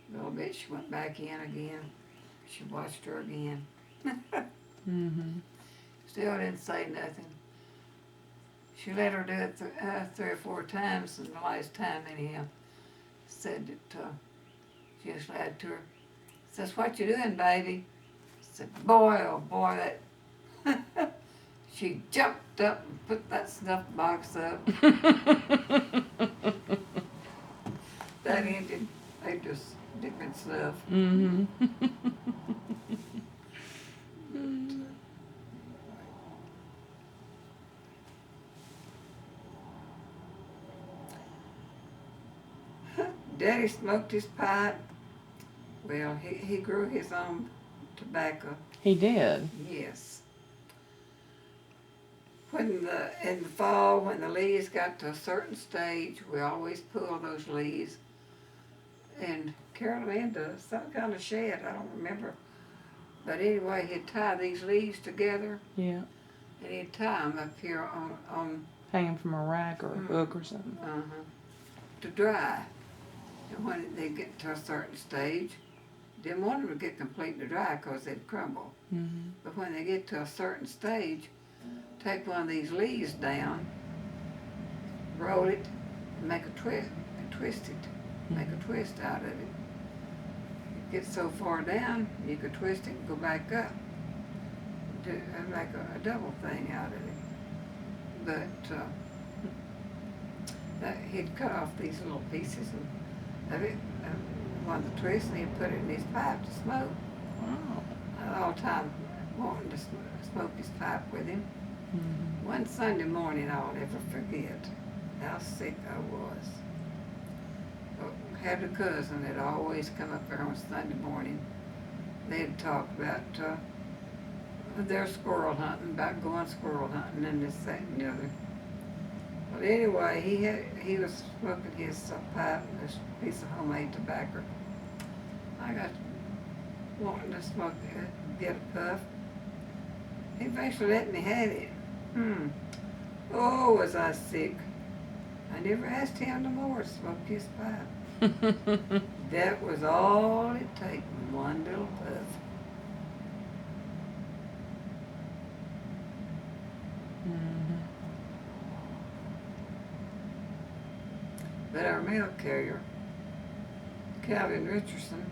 A little bit she went back in again. She watched her again. Mm-hmm. Still didn't say nothing. She let her do it 3 or 4 times, and the last time anyhow said that she just said to her, says, "What you doing, baby?" Said, "Boy, oh boy, that." She jumped up and put that snuff box up. That ended. They just different snuff. Mm-hmm. Daddy smoked his pipe. Well, he grew his own tobacco. He did. Yes. In the fall, when the leaves got to a certain stage, we always pull those leaves and carry them into some kind of shed. I don't remember. But anyway, he'd tie these leaves together Yeah. and he'd tie them up here on Hanging from a rack or a hook or something. to dry. And when they get to a certain stage, didn't want them to get completely dry because they'd crumble. Mm-hmm. But when they get to a certain stage, take one of these leaves down, roll it, and make a twist, and twist it, make a twist out of it. It gets so far down, you could twist it and go back up, do make a double thing out of it. But he'd cut off these little pieces of it, one of the twists, and he'd put it in his pipe to smoke. Wow. All the time wanting to smoke his pipe with him. Mm-hmm. One Sunday morning I'll never forget how sick I was. I had a cousin that always come up there on Sunday morning. They'd talk about their squirrel hunting, about going squirrel hunting and this, that, and the other. But anyway, he was smoking his pipe and this piece of homemade tobacco. I got wanting to smoke, get a puff. He eventually let me have it. Oh, was I sick. I never asked him no more to smoke his pipe. That was all it took, one little puff. Mm-hmm. But our mail carrier, Calvin Richardson,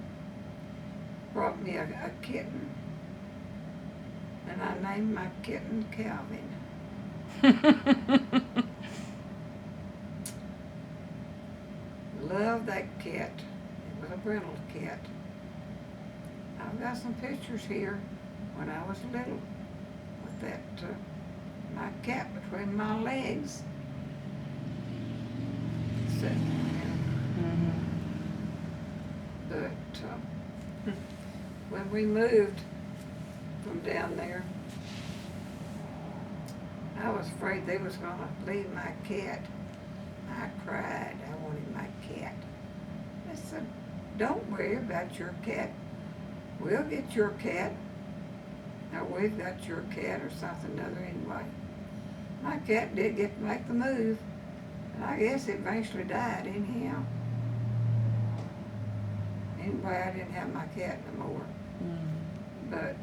brought me a kitten. And I named my kitten Calvin. Loved that cat. It was a brindle cat. I've got some pictures here when I was little with that, my cat between my legs. Sitting there. Mm-hmm. But when we moved from down there, I was afraid they was gonna leave my cat. I cried. I wanted my cat. I said, "Don't worry about your cat. We'll get your cat. Now we've got your cat or something other anyway." My cat did get to make the move, and I guess it eventually died anyhow. Anyway, I didn't have my cat no more. Mm-hmm. But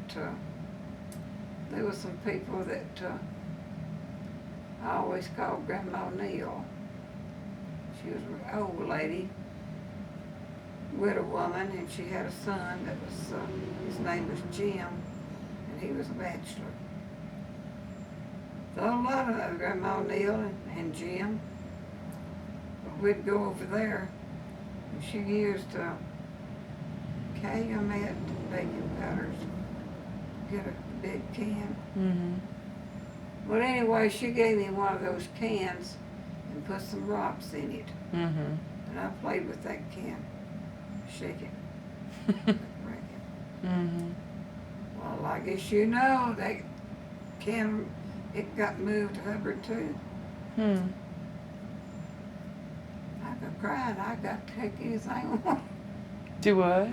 there were some people that I always called Grandma Neal. She was an old lady, widow woman, and she had a son that was, his name was Jim, and he was a bachelor. So a lot of Grandma Neal and Jim, but we'd go over there, and she used Calumet baking powders, get a big can. Mm-hmm. Well, anyway, she gave me one of those cans and put some rocks in it. Mm-hmm. And I played with that can, shake it, break it. Mm-hmm. Well, I guess you know that can, it got moved to Hubbard too. Hmm. cried, I got to take anything I want. Do what?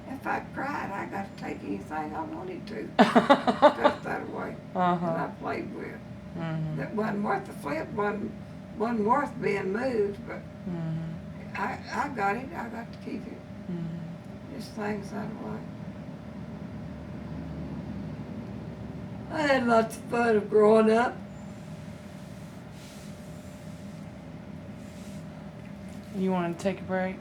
If I cried, I got to take anything I wanted to. Stuff that away that I played with. Mm-hmm. That wasn't worth the flip, wasn't worth being moved, but Mm-hmm. I got it. I got to keep it. Mm-hmm. Just things that way. I had lots of fun of growing up. You want to take a break?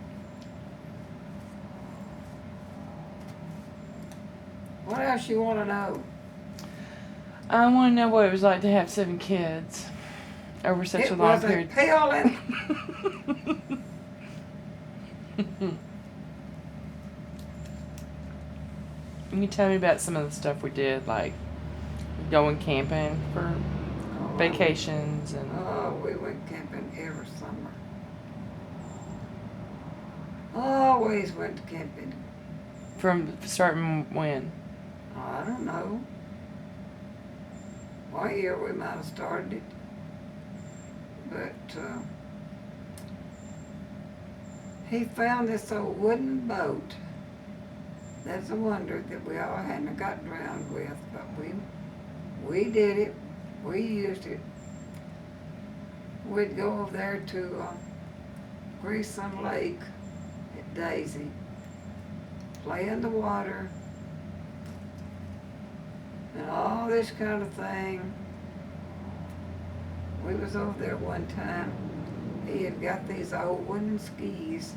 What else you want to know? I want to know what it was like to have 7 kids over such a long period. It was a pill and Can you tell me about some of the stuff we did, like going camping for vacations and oh, we went camping every summer. Always went to camping. from starting when? I don't know. What year we might have started it. But he found this old wooden boat. That's a wonder that we all hadn't got drowned with, but we did it. We used it. We'd go over there to Greason Lake at Daisy, play in the water, and all this kind of thing. We was over there one time. He had got these old wooden skis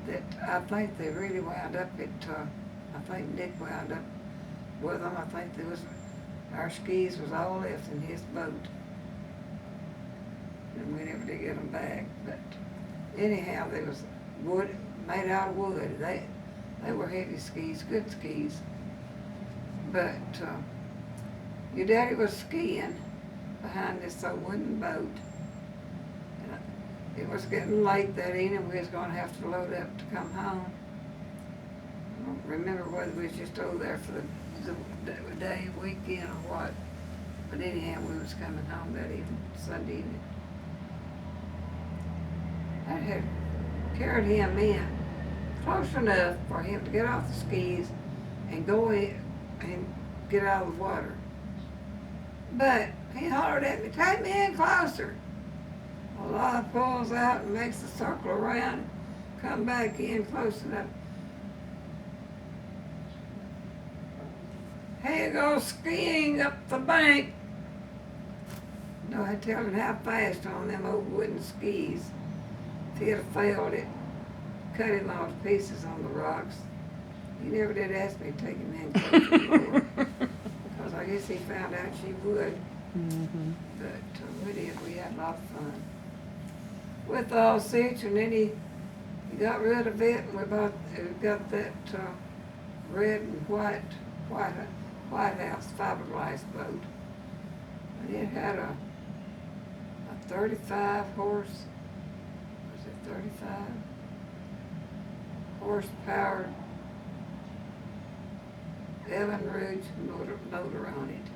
that I think they really wound up at, I think Nick wound up with them. I think our skis was all left in his boat. And we never did get them back. But anyhow, they was wood, made out of wood. They were heavy skis, good skis. But your daddy was skiing behind this old wooden boat. And it was getting late that evening. We was going to have to load up to come home. I don't remember whether we was just over there for the day, weekend, or what. But anyhow, we was coming home that evening, Sunday evening. I had carried him in close enough for him to get off the skis and go in and get out of the water. But he hollered at me, "Take me in closer." Well, I pulls out and makes a circle around, come back in close enough. He goes skiing up the bank. No, I tell him how fast on them old wooden skis. If he'd have failed it, cut him all to pieces on the rocks. He never did ask me to take him in closer anymore, because I guess he found out she would. Mm-hmm. But we did. We had a lot of fun with all six, and then he got rid of it, and we got that red and White House fiberglass boat, and it had a 35 horse. Was it 35 horsepower Evan Rouge motor on it?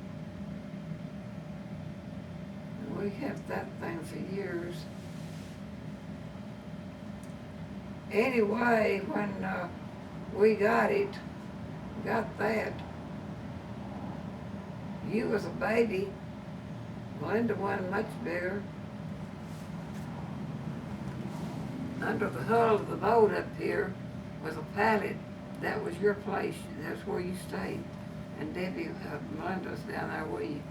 And we kept that thing for years. Anyway, when we got that, you was a baby. Melinda wasn't much bigger. Under the hull of the boat up here was a pallet. That was your place. That's where you stayed. And Debbie, Melinda was down there with you.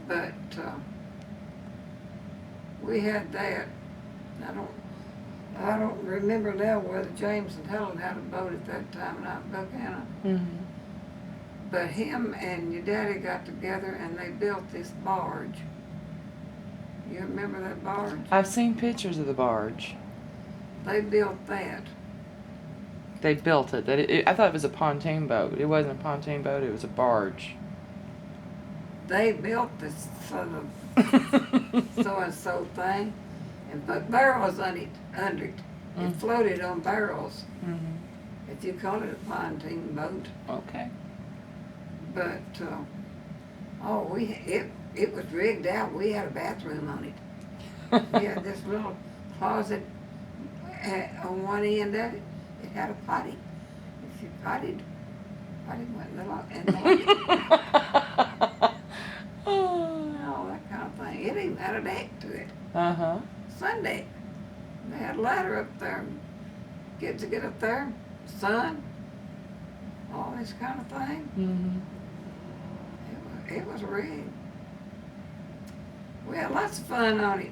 But we had that. I don't remember now whether James and Helen had a boat at that time out in Buchanan. Mm-hmm. But him and your daddy got together and they built this barge. You remember that barge? I've seen pictures of the barge. They built that. They built it. I thought it was a pontoon boat. It wasn't a pontoon boat. It was a barge. They built this sort of so-and-so thing and put barrels under it. It floated on barrels. Mm-hmm. If you call it a pontoon boat. Okay. But it was rigged out. We had a bathroom on it. We had this little closet on one end of it. It had a potty. If you potty went in the all that kind of thing. It even had a deck to it. Uh-huh. Sun deck. They had a ladder up there. Kids to get up there. Sun. All this kind of thing. Mm-hmm. It was rigged. We had lots of fun on it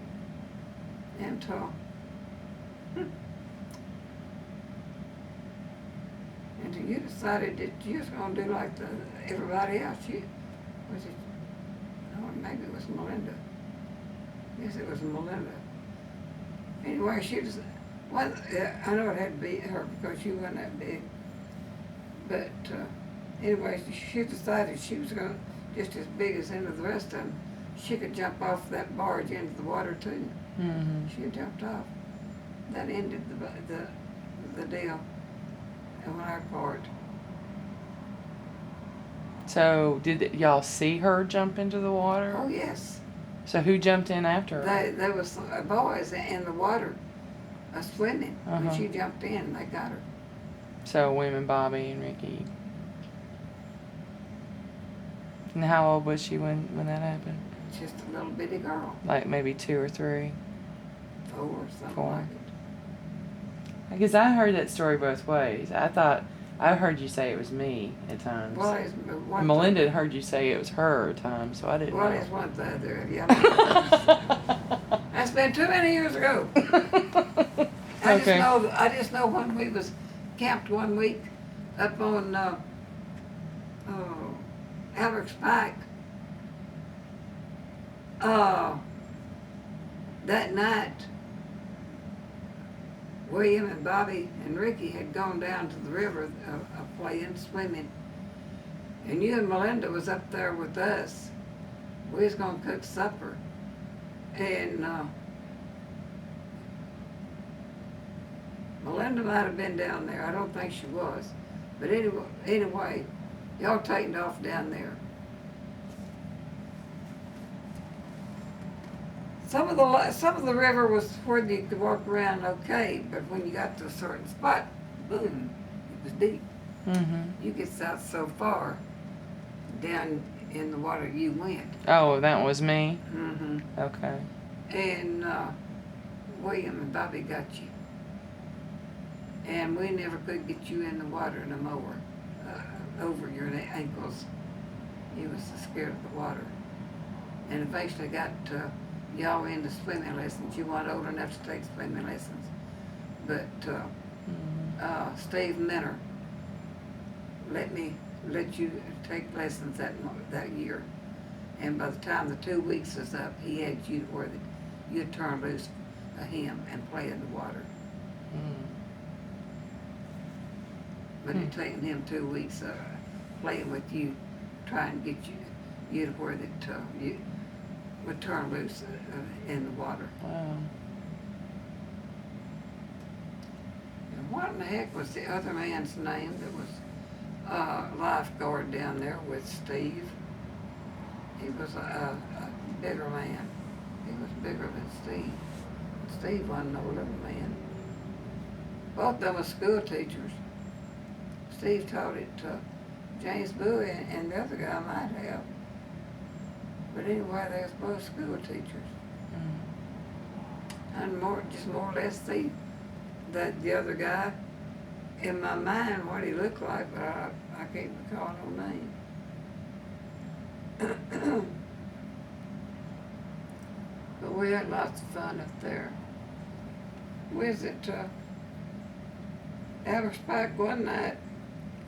until you decided that you was gonna do like everybody else. Was it? Oh, maybe it was Melinda. Yes, it was Melinda. Anyway, she was. Well, I know it had to be her because she wasn't that big. But anyway, she decided she was gonna just as big as any of the rest of them. She could jump off that barge into the water too. Mm-hmm. She jumped off. That ended the deal on our part. So, did y'all see her jump into the water? Oh yes. So who jumped in after her? There was boys in the water swimming. When Uh-huh. she jumped in, they got her. So William and Bobby and Ricky. And how old was she when that happened? Just a little bitty girl, Like maybe 2 or 3? 4 or something 4. like it. Because I heard that story both ways. I heard you say it was me at times. Well, it's one Melinda had heard you say it was her at times, so I didn't Well, know. it's one the other. Yeah. That's been too many years ago. Okay. I just know when we was camped one week up on Alex Pike. That night, William and Bobby and Ricky had gone down to the river playing, swimming. And you and Melinda was up there with us. We was gonna cook supper. And Melinda might have been down there. I don't think she was. But anyway, y'all taken off down there. Some of the river was where you could walk around okay, but when you got to a certain spot, boom, it was deep. Mm-hmm. You get out so far down in the water you went. Oh, that was me? Mm-hmm. Okay. And William and Bobby got you. And we never could get you in the water no more, over your ankles. You was so scared of the water. And eventually got y'all into swimming lessons. You weren't old enough to take swimming lessons. But Steve Minner let you take lessons that year. And by the time the 2 weeks was up, he had you where you'd turn loose him and play in the water. Mm. But it taken him 2 weeks playing with you, trying to get you to where that you would turn loose in the water. Wow. And what in the heck was the other man's name that was lifeguard down there with Steve? He was a bigger man. He was bigger than Steve. Steve wasn't no little man. Both of them were school teachers. Steve taught it to James Bowie, and the other guy might have. But anyway, they was both school teachers. Mm. And just more or less see that the other guy, in my mind, what he looked like, but I can't recall no name. But we had lots of fun up there. We was at Alex Pike one night.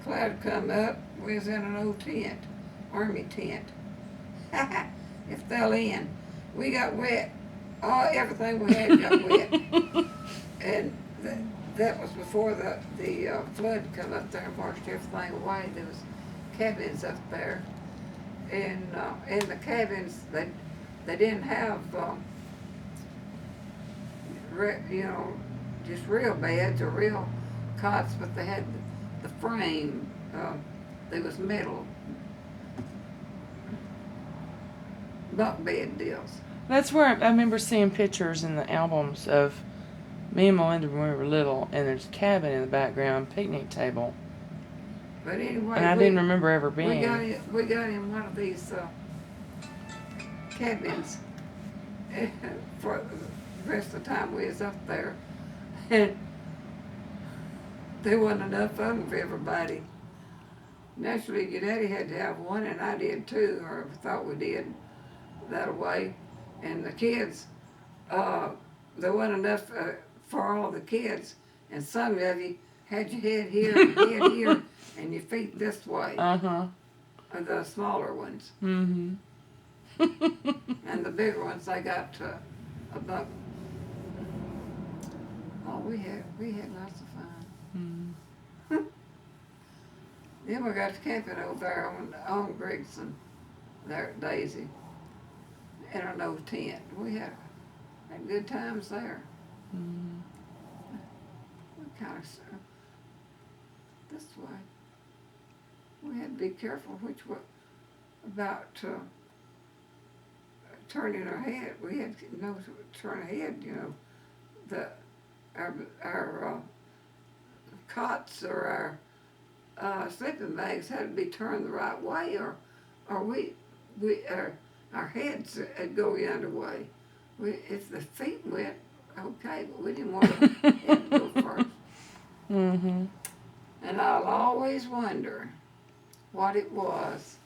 Cloud come up. We was in an old tent, army tent. It fell in. We got wet. Everything we had got wet. And that was before the flood come up there and washed everything away. There was cabins up there. And in the cabins, they didn't have, just real beds or real cots, but they had the frame. They was metal bunk bed deals. That's where I remember seeing pictures in the albums of me and Melinda when we were little, and there's a cabin in the background, picnic table. But anyway, And I didn't remember ever being. we got in one of these cabins for the rest of the time we was up there, and there wasn't enough of them for everybody. Naturally, your daddy had to have one, and I did too, or thought we did that way. And the kids, there wasn't enough for all the kids, and some of you had your head here and head here, and your feet this way. The smaller ones. Mm-hmm. And the bigger ones, they got about. Oh, we had lots of fun. Mm-hmm. Then we got to camping over there on Gregson, there at Daisy, in an old tent. We had good times there. Mm-hmm. We kind of this way. We had to be careful about turning our head. We had to know to turn ahead. You know, our cots or our sleeping bags had to be turned the right way, or our heads would go the other way. If the feet went okay, but we didn't want the head to go first. Mm-hmm. And I'll always wonder what it was.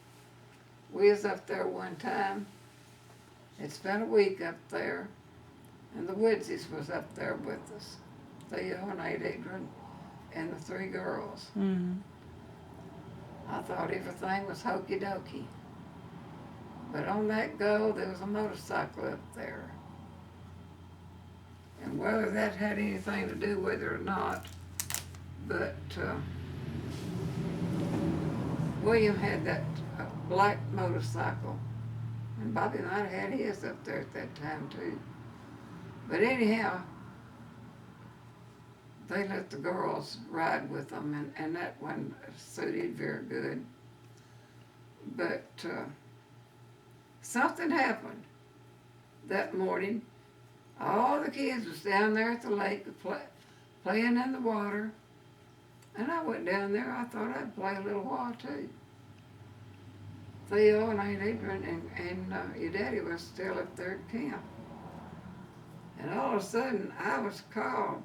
We was up there one time. It spent a week up there, and the Woodsies was up there with us. Theo and Adrian and the three girls. Mm-hmm. I thought everything was hokey dokey. But on that go, there was a motorcycle up there. And whether that had anything to do with it or not, but William had that black motorcycle, and Bobby might have had his up there at that time too. But anyhow, they let the girls ride with them, and that one suited very good. But something happened that morning. All the kids was down there at the lake playing in the water, and I went down there. I thought I'd play a little while too. Theo and Aunt Adrian and your daddy was still up there at camp. And all of a sudden, I was called,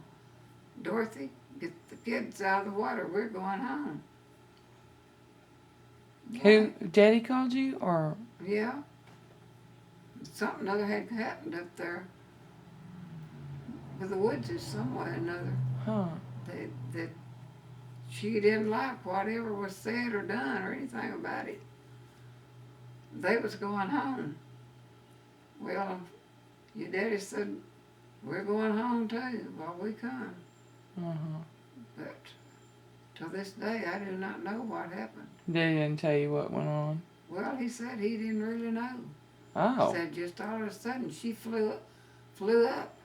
Dorothy, get the kids out of the water. We're going home. Who, Daddy called you, or? Yeah. Something other had happened up there with the Woodses some way or another. Huh. That she didn't like whatever was said or done or anything about it. They was going home. Well, your daddy said, we're going home too while we come. Uh-huh. But to this day, I do not know what happened. Daddy didn't tell you what went on? Well, he said he didn't really know. Oh. He said just all of a sudden she flew up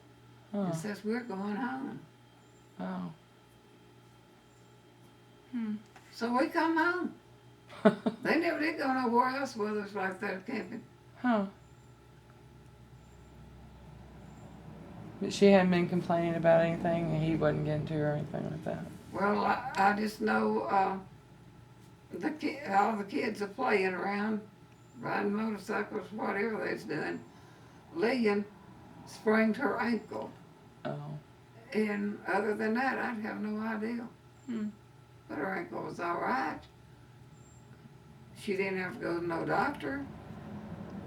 Huh. and says, we're going home. Oh. So we come home. They never did go nowhere else with us like that camping. Huh. But she hadn't been complaining about anything, and he wasn't getting to her or anything like that. Well, I just know all the kids are playing around, riding motorcycles, whatever they's doing. Lillian sprained her ankle. Oh. And other than that, I'd have no idea. Hmm. But her ankle was all right. She didn't have to go to no doctor.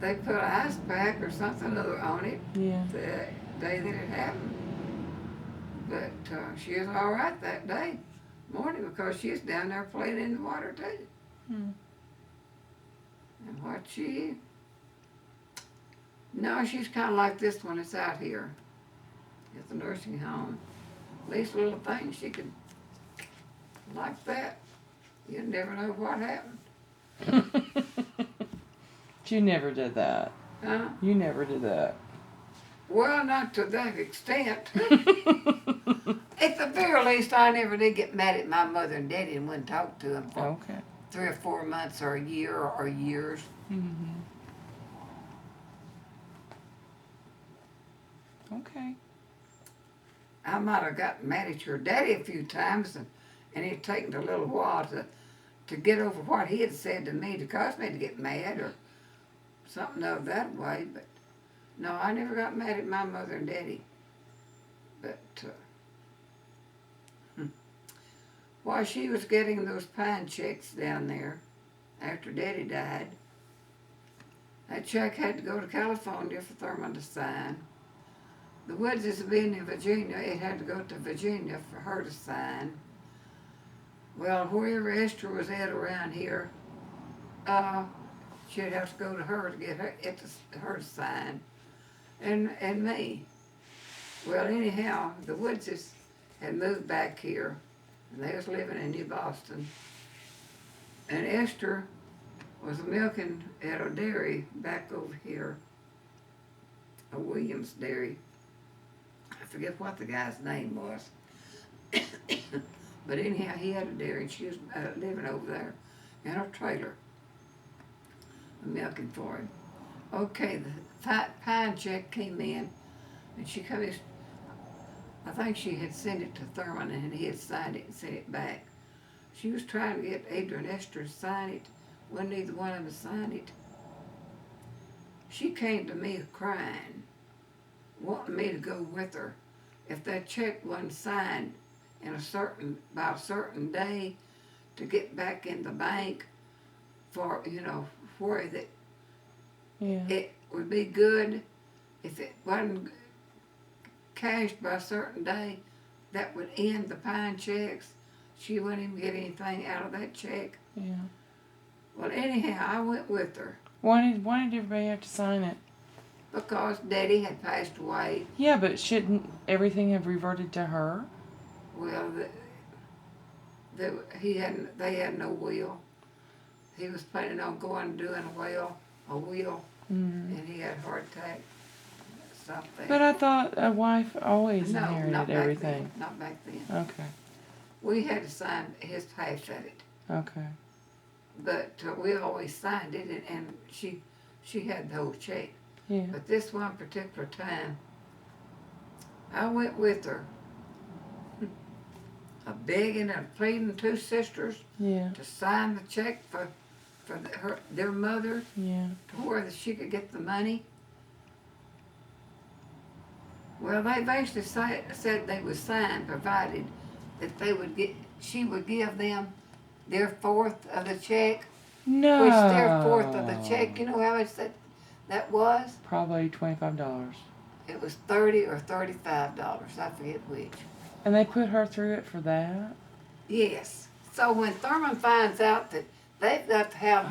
They put an ice pack or something other on it Yeah. the day that it happened. But she was all right that day, morning, because she was down there playing in the water too. Hmm. And what no, she's kind of like this one that's out here at the nursing home. These little things she could, like that. You never know what happened. You never did that. Huh? You never did that. Well, not to that extent. At the very least, I never did get mad at my mother and daddy and wouldn't talk to them for Okay. 3 or 4 months or a year or years. Mm-hmm. Okay. I might have gotten mad at your daddy a few times, and it taken a little while to get over what he had said to me to cause me to get mad or something of that way. But no, I never got mad at my mother and daddy. But while she was getting those pine checks down there after Daddy died, that check had to go to California for Thurman to sign. The Woodses being in Virginia, it had to go to Virginia for her to sign. Well, wherever Esther was at around here, she'd have to go to her to get her to sign, and me. Well, anyhow, the Woodses had moved back here, and they was living in New Boston. And Esther was milking at a dairy back over here, a Williams dairy. I forget what the guy's name was. But anyhow, he had a dairy, and she was living over there in a trailer, milking for him. Okay, the pine check came in, and she come in. I think she had sent it to Thurman, and he had signed it and sent it back. She was trying to get Adrian and Esther to sign it. Wouldn't either one of them sign it. She came to me crying, wanting me to go with her. If that check wasn't signed by a certain day, to get back in the bank for, where that it would be good. If it wasn't cashed by a certain day, that would end the pine checks. She wouldn't even get anything out of that check. Yeah. Well, anyhow, I went with her. Why did everybody have to sign it? Because Daddy had passed away. Yeah, but shouldn't everything have reverted to her? Well, they had no will. He was planning on going and doing a will, and he had a heart attack. Something. But I thought a wife always No, inherited not back everything. then. Not back then. Okay. We had to sign his half of it. Okay. But we always signed it, and she had the whole check. Yeah. But this one particular time, I went with her, a begging and pleading two sisters Yeah. to sign the check for their mother, Yeah. to where she could get the money. Well, they basically said they would sign, provided that she would give them their fourth of the check. No. Which their fourth of the check, you know how much that was? Probably $25. It was $30 or $35. I forget which. And they put her through it for that? Yes. So when Thurman finds out that they've got to have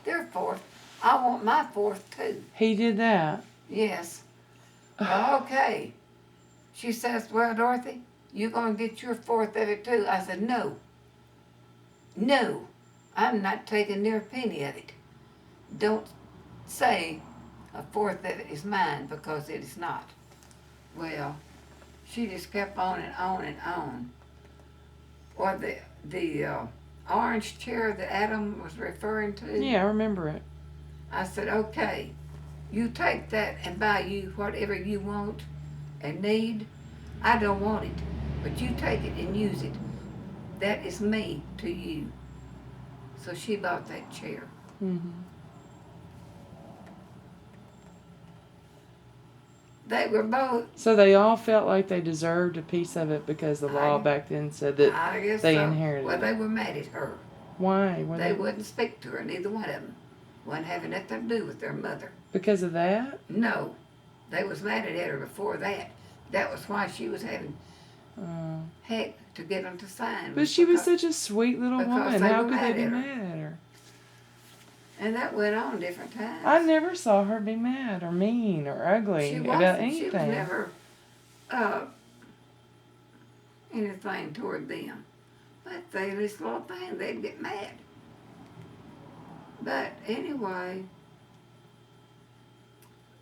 their fourth, I want my fourth too. He did that? Yes. Well, okay. She says, well, Dorothy, you gonna get your fourth of it too? I said, no. No. I'm not taking near a penny of it. Don't say a fourth of it is mine, because it is not. Well, she just kept on and on and on. Or the orange chair that Adam was referring to. Yeah, I remember it. I said, okay, you take that and buy you whatever you want and need. I don't want it, but you take it and use it. That is me to you. So she bought that chair. Mm-hmm. They were both. So they all felt like they deserved a piece of it because the law I- back then said that I guess they so. inherited Well, it. they were mad at her. Why? They wouldn't speak to her, neither one of them. Wasn't having nothing to do with their mother. Because of that? No, they was mad at her before that. That was why she was having heck to get them to sign. But she was such a sweet little because woman. they How were could they mad be at her. mad at her? And that went on different times. I never saw her be mad or mean or ugly She about wasn't. anything. She was never anything toward them. But this little thing, they'd get mad. But anyway,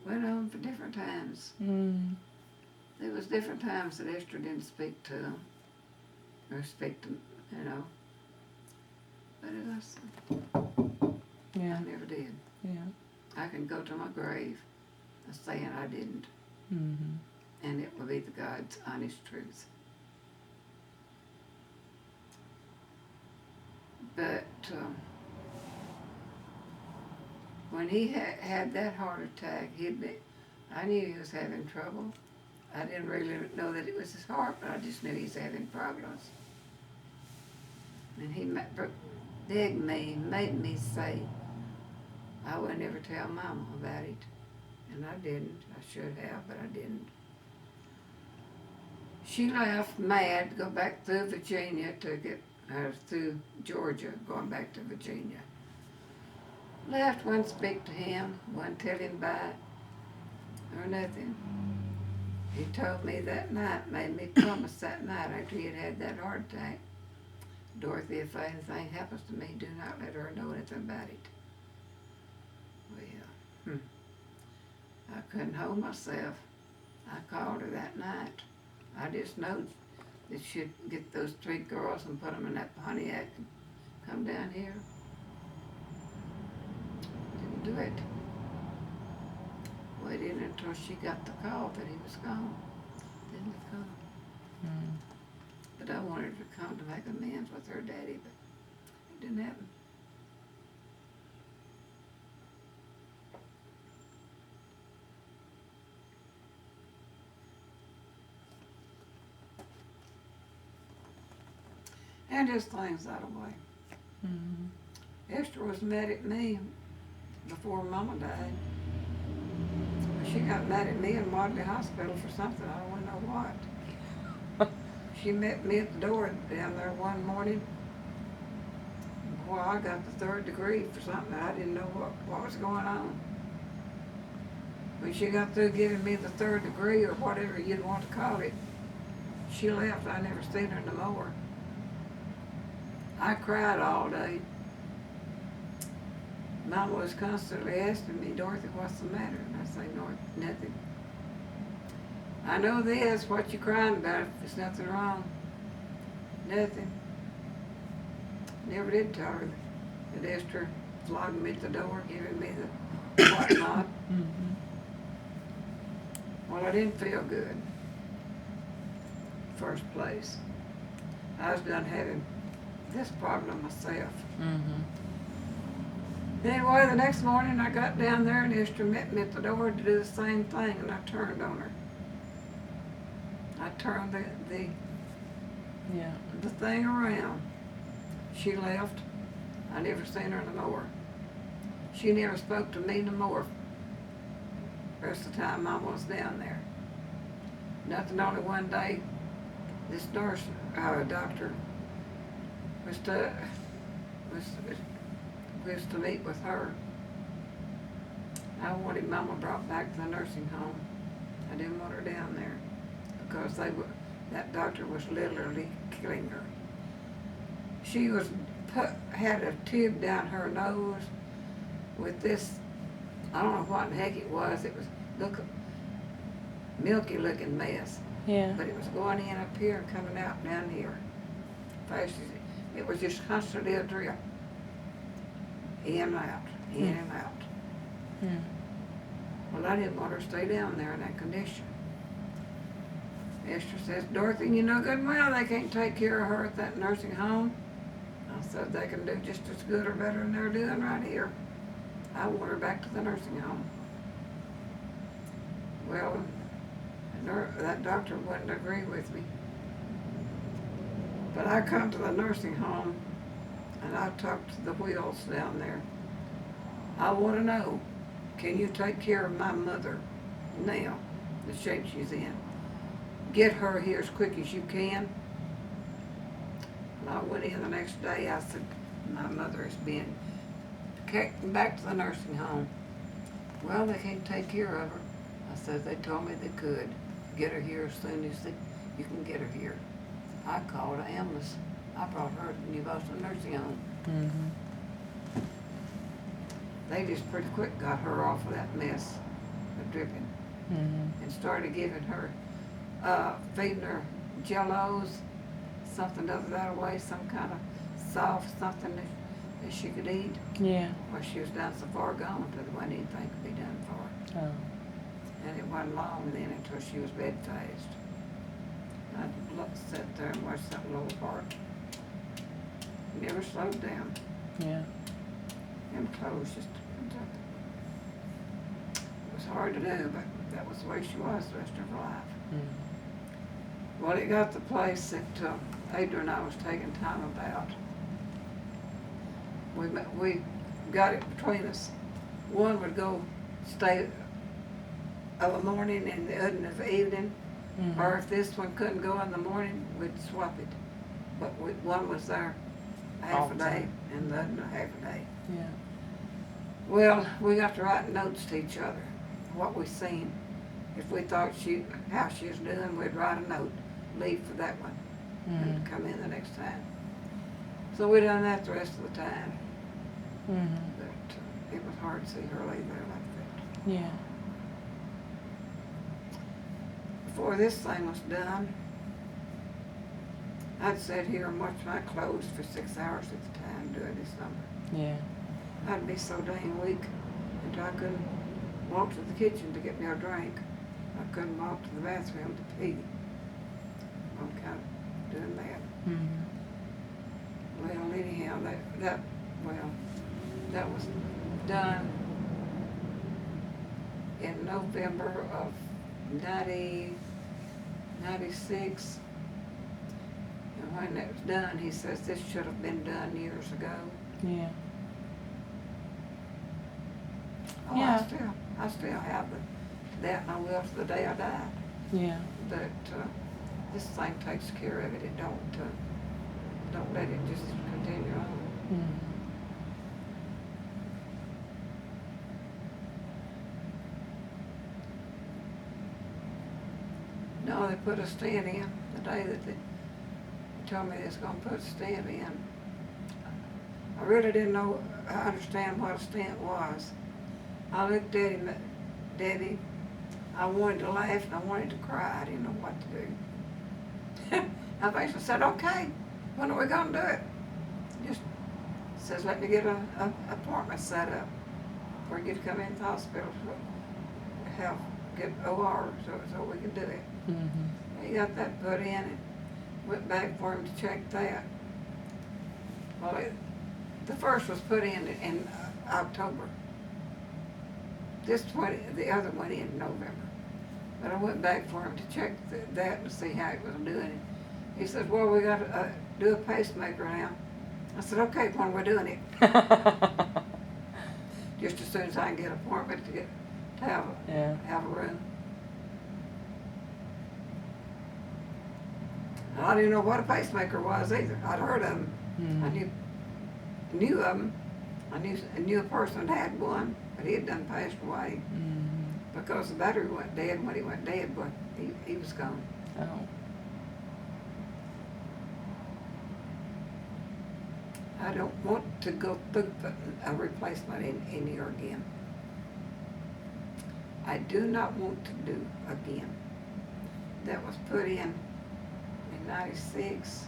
went on for different times. Mm. There was different times that Esther didn't speak to them. Or speak to, But it was, Yeah. I never did. Yeah. I can go to my grave saying I didn't. Mm-hmm. and it will be the God's honest truth. But when he had that heart attack, I knew he was having trouble. I didn't really know that it was his heart, but I just knew he was having problems. And he begged me, made me say I would never tell Mama about it. And I didn't. I should have, but I didn't. She left mad to go back through Virginia to get through Georgia, going back to Virginia. Left, wouldn't speak to him, wouldn't tell him about it or nothing. He told me that night, made me promise that night after he had had that heart attack, Dorothy, if anything happens to me, do not let her know anything about it. Well, I couldn't hold myself. I called her that night. I just knowed that she'd get those 3 girls and put them in that Pontiac and come down here. Didn't do it. Waited until she got the call that he was gone. Didn't come. But I wanted her to come to make amends with her daddy, but it didn't happen. And just things that way. Esther was mad at me before Mama died. She got mad at me in Wadley Hospital for something, I don't know what. She met me at the door down there one morning. Boy, I got the 3rd degree for something. I didn't know what was going on. When she got through giving me the 3rd degree, or whatever you'd want to call it, she left. I never seen her no more. I cried all day. Mama was constantly asking me, Dorothy, what's the matter? And I say, no, nothing. I know this, what you crying about, if there's nothing wrong. Nothing. Never did tell her that Esther flogging me at the door, giving me the whatnot. Well, I didn't feel good. First place. I was done having this problem myself. Anyway, the next morning I got down there and Esther met me at the door to do the same thing, and I turned on her. I turned the thing around. She left. I never seen her no more. She never spoke to me no more. The rest of the time Mama was down there. Nothing, only one day, this nurse, doctor, was to meet with her. I wanted Mama brought back to the nursing home. I didn't want her down there because that doctor was literally killing her. She had a tube down her nose with this, I don't know what in the heck it was. It was milky looking mess. Yeah. But it was going in up here and coming out down here. Fast as it was just constantly a drip. In and out, in and out. Well, I didn't want her to stay down there in that condition. Esther says, Dorothy, you know good and well they can't take care of her at that nursing home. I said they can do just as good or better than they're doing right here. I want her back to the nursing home. Well, that doctor wouldn't agree with me. But I come to the nursing home and I talked to the wheels down there. I want to know, can you take care of my mother now, the shape she's in? Get her here as quick as you can. And I went in the next day, I said, my mother has been kicked back to the nursing home. Well, they can't take care of her. I said, they told me they could. Get her here as soon as you can get her here. I called an ambulance. I brought her to New Boston Nursing Home. They just pretty quick got her off of that mess of dripping and started giving her, feeding her Jellos, something the other way, some kind of soft something that she could eat. Yeah. Well, she was down so far gone that there wasn't anything could be done for her. Oh. And it wasn't long then until she was bedfast. I sat there and watched that little heart. Never slowed down. Yeah. Them clothes just, it was hard to do, but that was the way she was the rest of her life. Mm. Well, it got the place that Adrian and I was taking time about. We got it between us. One would go stay of a morning and the other of the evening, Mm-hmm. or if this one couldn't go in the morning, we'd swap it. But one was there half All a the day time. and the other half a day. Yeah. Well, we got to write notes to each other, what we seen. If we thought how she was doing, we'd write a note, leave for that one, and Mm-hmm. come in the next time. So we done that the rest of the time. Mm-hmm. But it was hard to see her lay there like that. Yeah. Before this thing was done, I'd sit here and watch my clothes for 6 hours at a time during this summer. Yeah. I'd be so dang weak until I couldn't walk to the kitchen to get me a drink. I couldn't walk to the bathroom to pee. I'm kind of doing that. Mm-hmm. Well, anyhow, that was done in November of 96. And when it was done, he says this should have been done years ago. Yeah. Oh, Yeah. I still have that, and I will to the day I die. Yeah. But this thing takes care of it. It don't let it just continue on. Mm-hmm. No, they put a stand in the day that they told me they was gonna put a stand in. I really didn't understand what a stent was. I looked at him, Debbie. I wanted to laugh and I wanted to cry. I didn't know what to do. I basically said, okay, when are we gonna do it? Just says, let me get a appointment set up where you get to come in the hospital to get OR so we can do it. Mm-hmm. He got that put in and went back for him to check that. Well, the first was put in October. The other went in November. But I went back for him to check that and see how it was doing it. He says, well, we got to do a pacemaker now. I said, okay, when we're doing it. Just as soon as I can get an appointment to have a room. And I didn't know what a pacemaker was either. I'd heard of them. Mm-hmm. I knew of them. I knew a person that had one, but he had done passed away Mm-hmm. because the battery went dead. And when he went dead, but he was gone. Oh. I don't want to go through putting a replacement in here again. I do not want to do again. That was put in 96.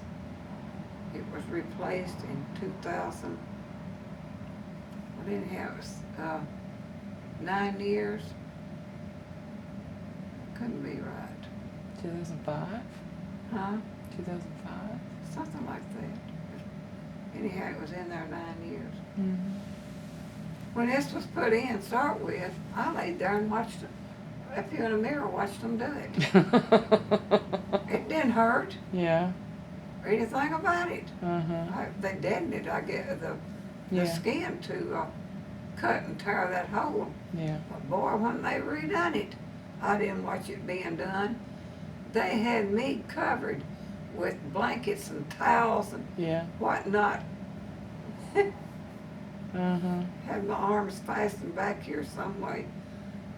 It was replaced in 2000. Well, anyhow, it was 9 years. Couldn't be right. 2005? Huh? 2005? Something like that. Anyhow, it was in there 9 years. Mm-hmm. When this was put in, to start with, I laid there and watched it. Up here in the mirror, watched them do it. It didn't hurt Yeah. or anything about it. Uh-huh. They deadened it, I guess, the Yeah. skin to cut and tear that hole. Yeah. But boy, when they redone it, I didn't watch it being done. They had me covered with blankets and towels and Yeah. whatnot. Uh-huh. Had my arms fastened back here some way,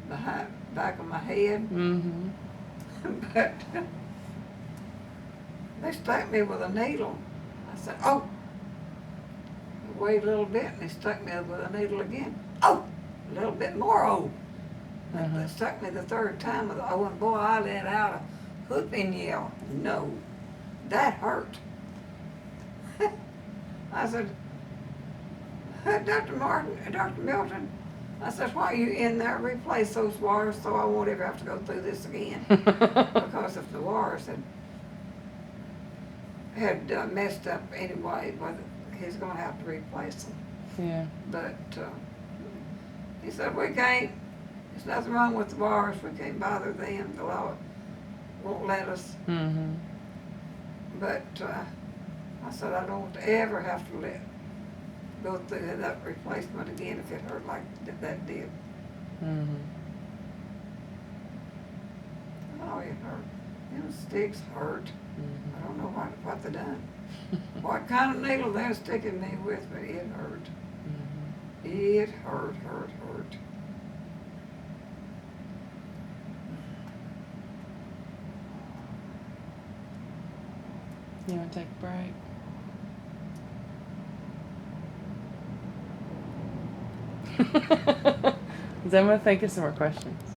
behind back of my head. Mm-hmm. But they stuck me with a needle. I said, oh. Wait a little bit, and they stuck me with a needle again. Oh, a little bit more. Oh. Uh-huh. They stuck me the third time with oh, and boy, I let out a whooping yell. No, that hurt. I said, Dr. Martin, Dr. Milton, I said, why are you in there? Replace those wires so I won't ever have to go through this again. Because if the wires had messed up anyway, well, he's gonna have to replace them. Yeah. But he said, we can't, there's nothing wrong with the wires, we can't bother them, the law won't let us. Mm-hmm. But I said, I don't want to ever have to go through that replacement again if it hurt like that did. Mm-hmm. Oh, it hurt. Them sticks hurt. Mm-hmm. I don't know what they done. What kind of needle they're sticking me with, but it hurt. Mm-hmm. It hurt. You want to take a break? Is that going to think of some more questions?